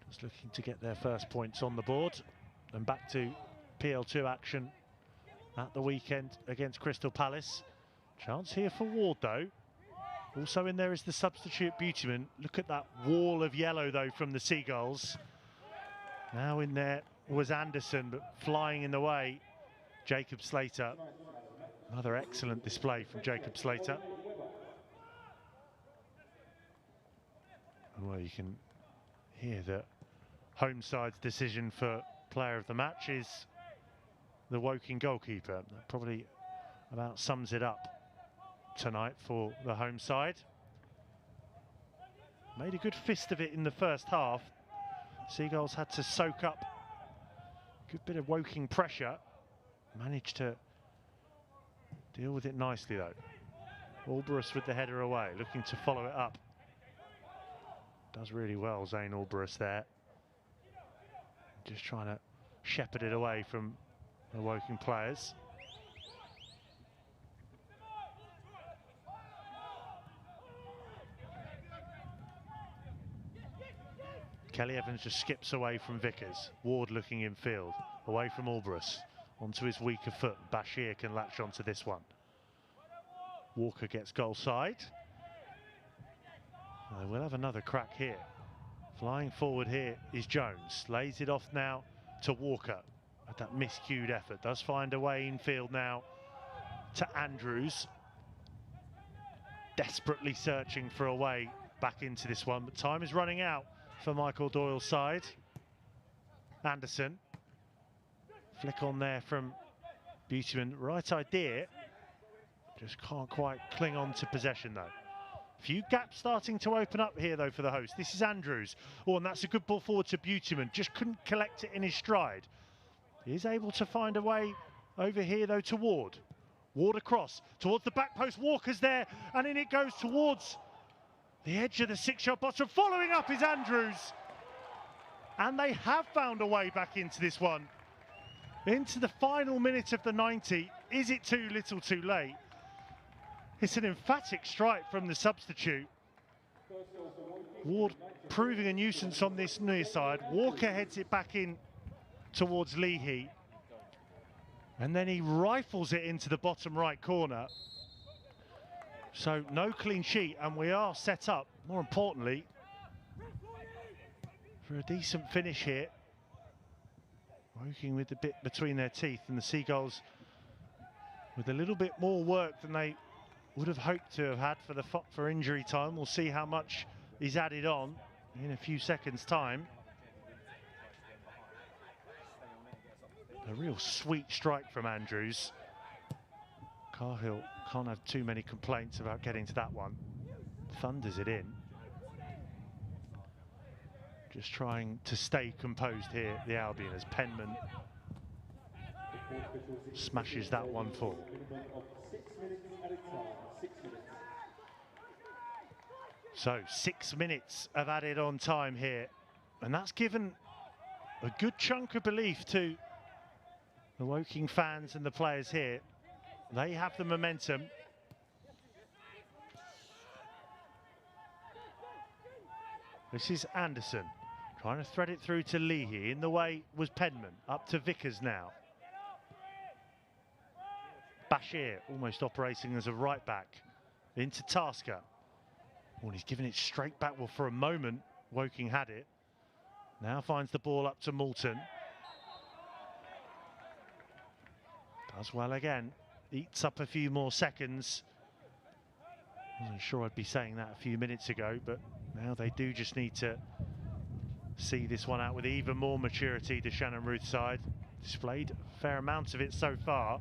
Just looking to get their first points on the board. And back to PL2 action at the weekend against Crystal Palace. Chance here for Ward though. Also in there is the substitute Beautyman. Look at that wall of yellow though from the Seagulls. Now in there was Anderson, but flying in the way, Jacob Slater. Another excellent display from Jacob Slater. Well, you can hear that home side's decision for player of the match is the Woking goalkeeper. That probably about sums it up tonight for the home side. Made a good fist of it in the first half. Seagulls had to soak up a good bit of Woking pressure. Managed to deal with it nicely though. Albarus with the header away, looking to follow it up. Does really well, Zane Albarus there. Just trying to shepherd it away from the Woking players. Kelly Evans just skips away from Vickers. Ward looking in field, away from Albarus. Onto his weaker foot. Bashir can latch onto this one. Walker gets goal side. We'll have another crack here. Flying forward here is Jones. Lays it off now to Walker. At that miscued effort. Does find a way in field now to Andrews. Desperately searching for a way back into this one. But time is running out for Michael Doyle's side. Anderson. Flick on there from Beautyman. Right idea. Just can't quite cling on to possession though. Few gaps starting to open up here though for the host. This is Andrews. Oh, and that's a good ball forward to Beautyman. Just couldn't collect it in his stride. He is able to find a way over here though to Ward. Ward across towards the back post. Walker's there and in it goes towards the edge of the 6-yard box. Following up is Andrews. And they have found a way back into this one. Into the final minute of the 90. Is it too little too late? It's an emphatic strike from the substitute. Ward proving a nuisance on this near side. Walker heads it back in towards Leahy. And then he rifles it into the bottom right corner. So no clean sheet, and we are set up, more importantly, for a decent finish here. Woking with the bit between their teeth, and the Seagulls with a little bit more work than they would have hoped to have had for injury time. We'll see how much is added on in a few seconds' time. A real sweet strike from Andrews. Cahill can't have too many complaints about getting to that one. Thunders it in. Just trying to stay composed here, the Albion, as Penman smashes that one full. So 6 minutes of added on time here, and that's given a good chunk of belief to the Woking fans and the players here. They have the momentum. This is Anderson trying to thread it through to Leahy. In the way was Penman. Up to Vickers now. Bashir almost operating as a right back. Into Tasker. Oh, and he's given it straight back. Well, for a moment, Woking had it. Now finds the ball up to Moulton. Does well again. Eats up a few more seconds. Wasn't sure I'd be saying that a few minutes ago, but now they do just need to see this one out with even more maturity. The Shannon Ruth side displayed a fair amount of it so far.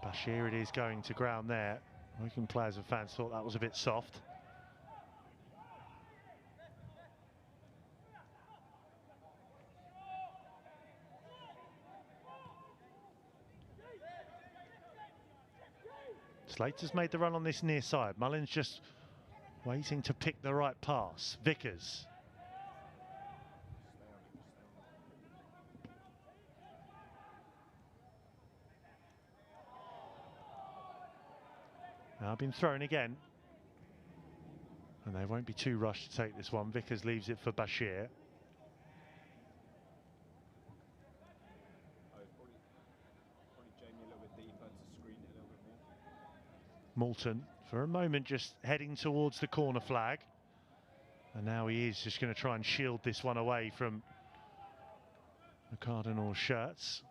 Bashir it is going to ground there. Woking players and fans thought that was a bit soft. Slater's made the run on this near side. Mullins just waiting to pick the right pass. Vickers. Now been thrown again. And they won't be too rushed to take this one. Vickers leaves it for Bashir. Moulton, for a moment, just heading towards the corner flag. And now he is just going to try and shield this one away from the Cardinals shirts.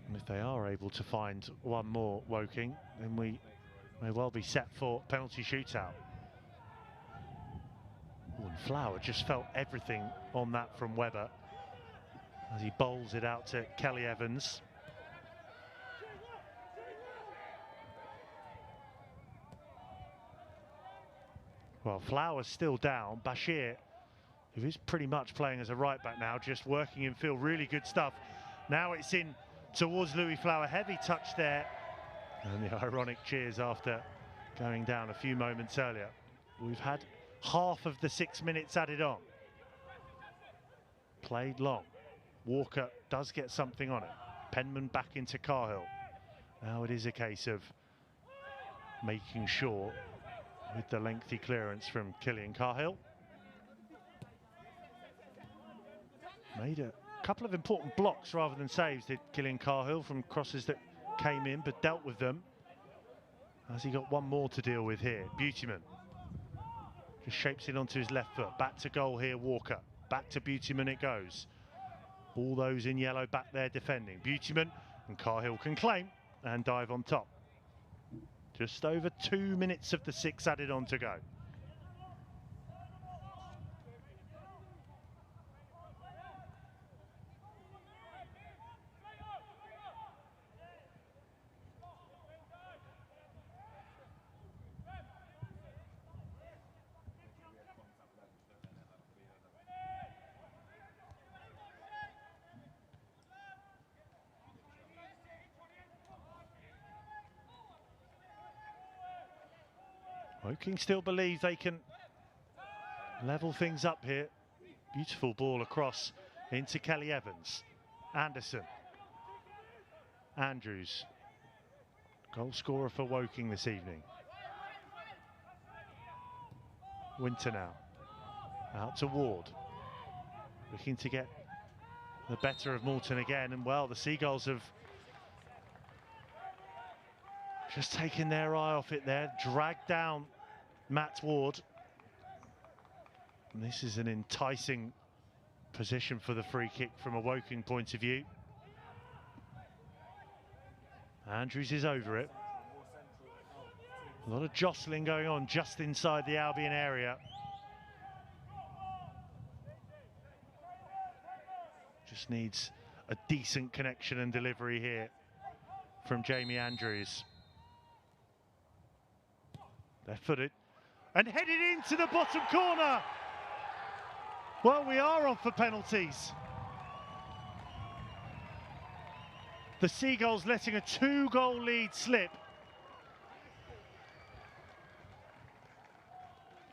And if they are able to find one more Woking, then we may well be set for penalty shootout. Oh, and Flower just felt everything on that from Webber as he bowls it out to Kelly Evans. Well, Flower's still down. Bashir, who is pretty much playing as a right back now, just working in field, really good stuff. Now it's in towards Louis Flower, heavy touch there. And the ironic cheers after going down a few moments earlier. We've had half of the 6 minutes added on. Played long. Walker does get something on it. Penman back into Cahill. Now it is a case of making sure with the lengthy clearance from Killian Cahill. Made a couple of important blocks rather than saves, did Killian Cahill, from crosses that came in, but dealt with them. Has he got one more to deal with here? Beautyman just shapes it onto his left foot. Back to goal here, Walker. Back to Beautyman it goes. All those in yellow back there defending. Beautyman, and Cahill can claim and dive on top. Just over 2 minutes of the 6 added on to go. Woking still believe they can level things up here. Beautiful ball across into Kelly Evans. Anderson. Andrews. Goal scorer for Woking this evening. Winter now. Out to Ward. Looking to get the better of Moulton again. And well, the Seagulls have just taken their eye off it there. Dragged down Matt Ward. And this is an enticing position for the free kick from a Woking point of view. Andrews is over it. A lot of jostling going on just inside the Albion area. Just needs a decent connection and delivery here from Jamie Andrews. Left footed and headed into the bottom corner. Well, we are on for penalties. The Seagulls letting a 2-goal lead slip.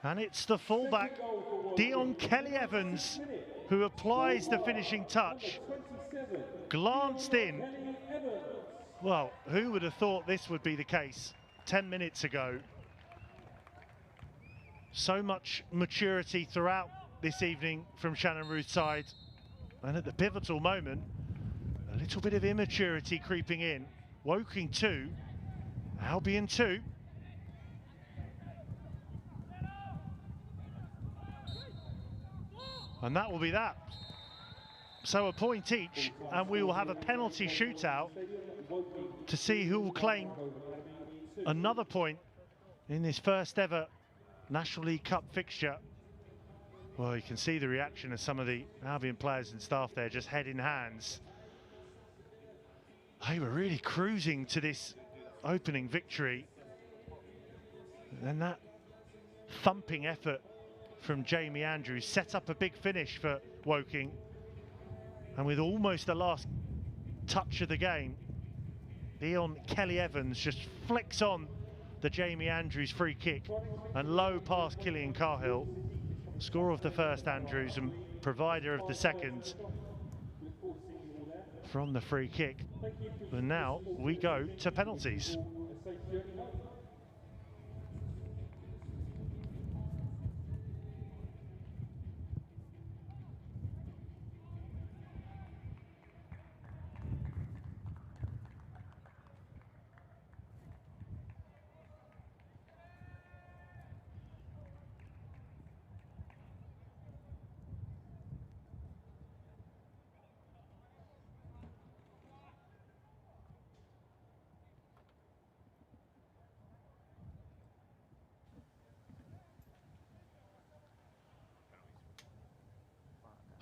And it's the fullback, Dion Kelly Evans, who applies the finishing touch. Glanced in. Well, who would have thought this would be the case 10 minutes ago? So much maturity throughout this evening from Shannon Ruth's side. And at the pivotal moment, a little bit of immaturity creeping in. Woking 2, Albion 2. And that will be that. So a point each, and we will have a penalty shootout to see who will claim another point in this first ever National League Cup fixture. Well, you can see the reaction of some of the Albion players and staff there, just head in hands. They were really cruising to this opening victory. And that thumping effort from Jamie Andrews set up a big finish for Woking. And with almost the last touch of the game, Dion Kelly Evans just flicks on the Jamie Andrews free kick and low past Killian Cahill. Scorer of the first, Andrews, and provider of the second from the free kick. And now we go to penalties.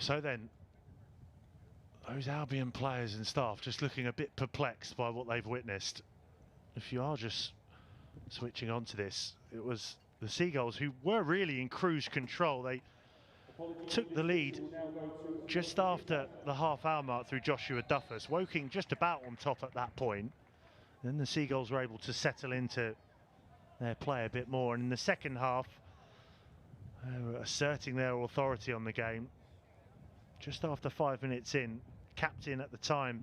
So then, those Albion players and staff just looking a bit perplexed by what they've witnessed. If you are just switching on to this, it was the Seagulls who were really in cruise control. They took the lead just after the half-hour mark through Joshua Duffus. Woking just about on top at that point. Then the Seagulls were able to settle into their play a bit more. And in the second half, they were asserting their authority on the game. Just after 5 minutes in, captain at the time,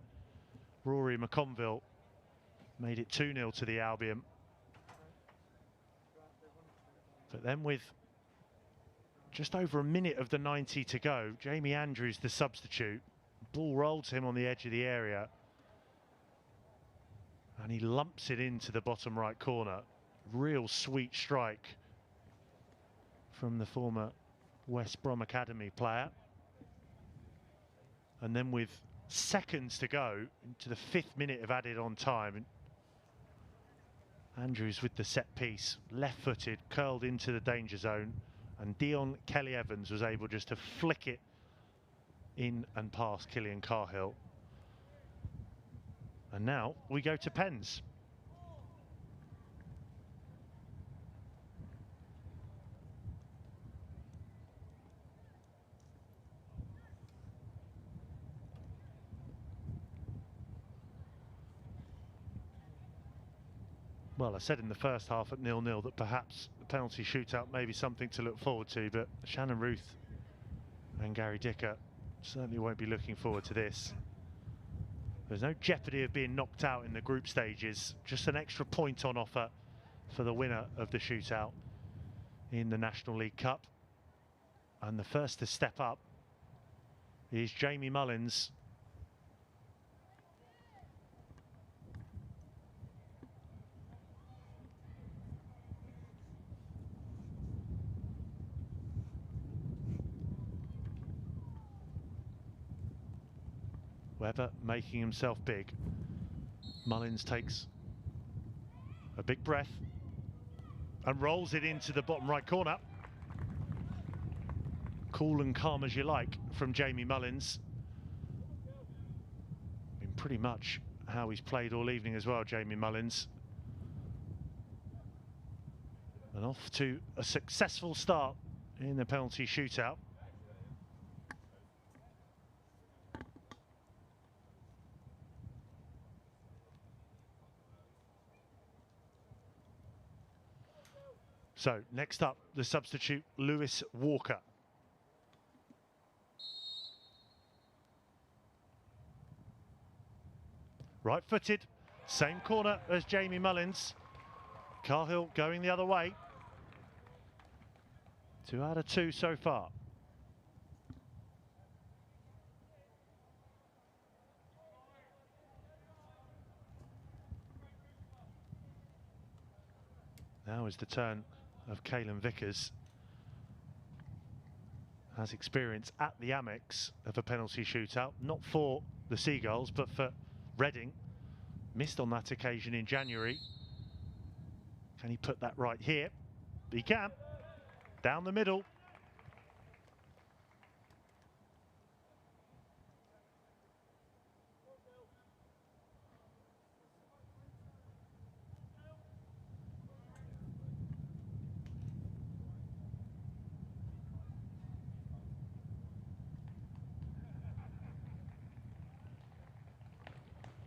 Rory McConville, made it 2-0 to the Albion. But then with just over a minute of the 90 to go, Jamie Andrews, the substitute, ball rolls him on the edge of the area and he lumps it into the bottom right corner. Real sweet strike from the former West Brom Academy player. And then with seconds to go into the 5th minute of added on time, Andrews with the set piece, left-footed, curled into the danger zone, and Dion Kelly-Evans was able just to flick it in and past Killian Cahill. And now we go to pens. Well, I said in the first half at 0-0 that perhaps the penalty shootout may be something to look forward to, but Shannon Ruth and Gary Dicker certainly won't be looking forward to this. There's no jeopardy of being knocked out in the group stages, just an extra point on offer for the winner of the shootout in the National League Cup. And the first to step up is Jamie Mullins. Webber making himself big. Mullins takes a big breath and rolls it into the bottom right corner. Cool and calm as you like from Jamie Mullins. Been pretty much how he's played all evening as well, Jamie Mullins. And off to a successful start in the penalty shootout. So next up, the substitute, Lewis Walker. Right-footed, same corner as Jamie Mullins. Cahill going the other way. 2 out of 2 so far. Now is the turn of Caelan Vickers. Has experience at the Amex of a penalty shootout, not for the Seagulls, but for Reading. Missed on that occasion in January. Can he put that right here? He can. Down the middle.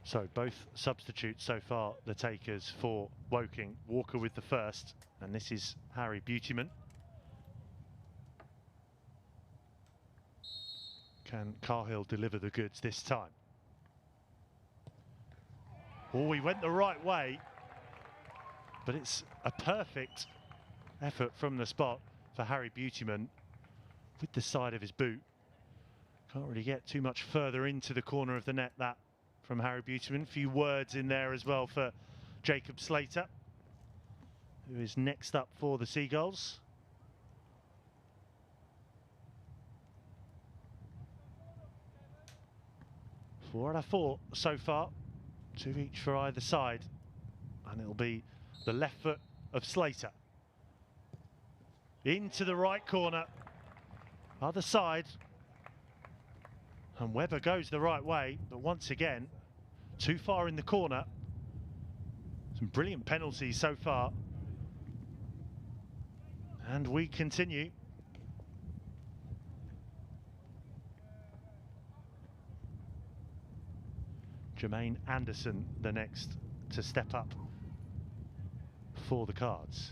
So both substitutes so far, the takers for Woking. Walker with the first, and this is Harry Beautyman. Can Cahill deliver the goods this time? Oh, he went the right way, but it's a perfect effort from the spot for Harry Beautyman with the side of his boot. Can't really get too much further into the corner of the net, that from Harry Beautyman. A few words in there as well for Jacob Slater, who is next up for the Seagulls. Four out of 4 so far, 2 each for either side, and it'll be the left foot of Slater. Into the right corner, other side, And Webber goes the right way, but once again, too far in the corner. Some brilliant penalties so far. And we continue. Jermaine Anderson, the next to step up for the Cards.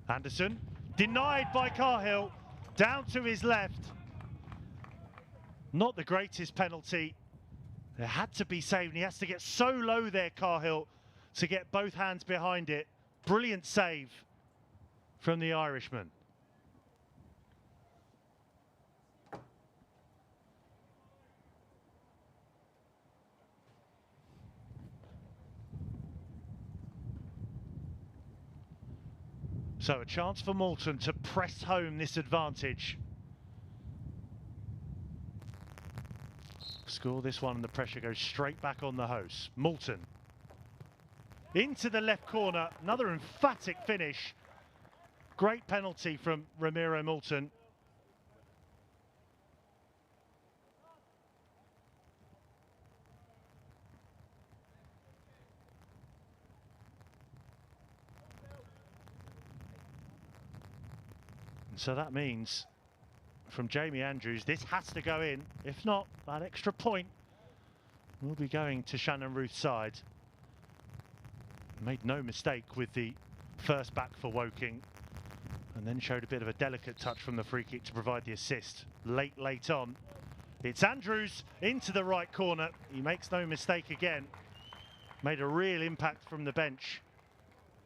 Anderson, denied by Cahill, down to his left. Not the greatest penalty. It had to be saved, and he has to get so low there, Cahill, to get both hands behind it. Brilliant save from the Irishman. So a chance for Moulton to press home this advantage. Score this one and the pressure goes straight back on the hosts. Moulton into the left corner, another emphatic finish. Great penalty from Ramiro Moulton. So that means from Jamie Andrews, this has to go in. If not, that extra point will be going to Shannon Ruth's side. Made no mistake with the first back for Woking, and then showed a bit of a delicate touch from the free kick to provide the assist late on. It's Andrews into the right corner. He makes no mistake again. Made a real impact from the bench,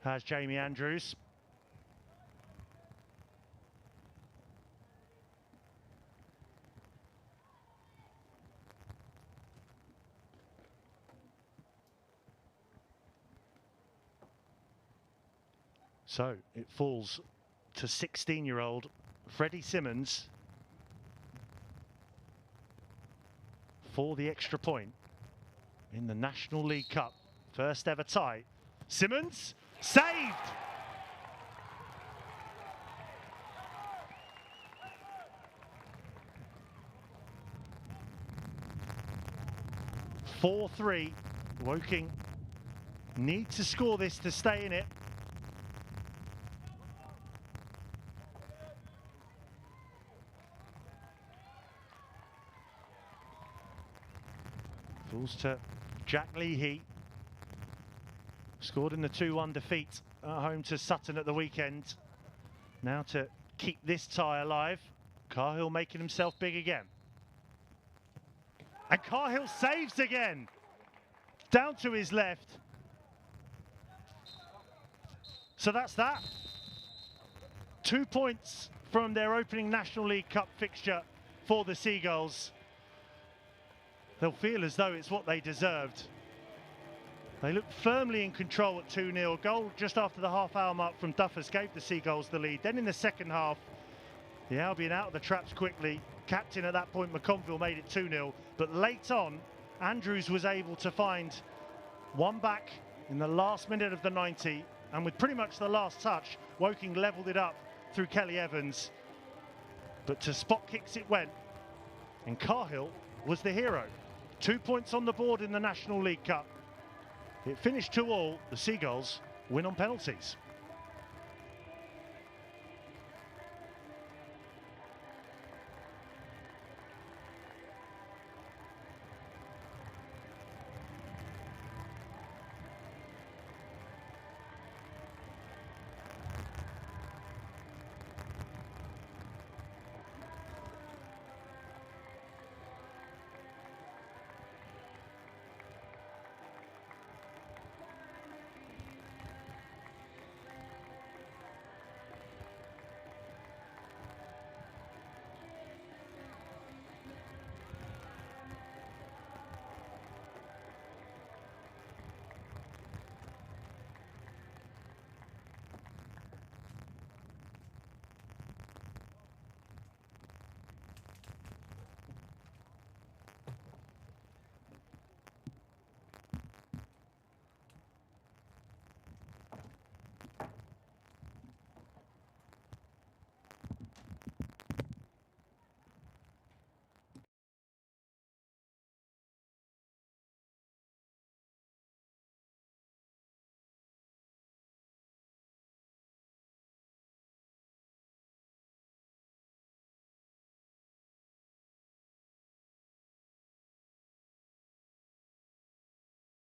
has Jamie Andrews. So it falls to 16-year-old Freddie Simmons for the extra point in the National League Cup. First ever tie. Simmons, saved! (4-3). Woking need to score this to stay in it. Falls to Jack Leahy. Scored in the 2-1 defeat at home to Sutton at the weekend. Now to keep this tie alive. Cahill making himself big again. And Cahill saves again. Down to his left. So that's that. 2 points from their opening National League Cup fixture for the Seagulls. They'll feel as though it's what they deserved. They look firmly in control at 2-0. Goal just after the half-hour mark from Duffus gave the Seagulls the lead. Then in the second half, the Albion out of the traps quickly. Captain at that point, McConville, made it 2-0. But late on, Andrews was able to find one back in the last minute of the 90. And with pretty much the last touch, Woking levelled it up through Kelly Evans. But to spot kicks it went. And Cahill was the hero. 2 points on the board in the National League Cup. It finished 2-2. The Seagulls win on penalties.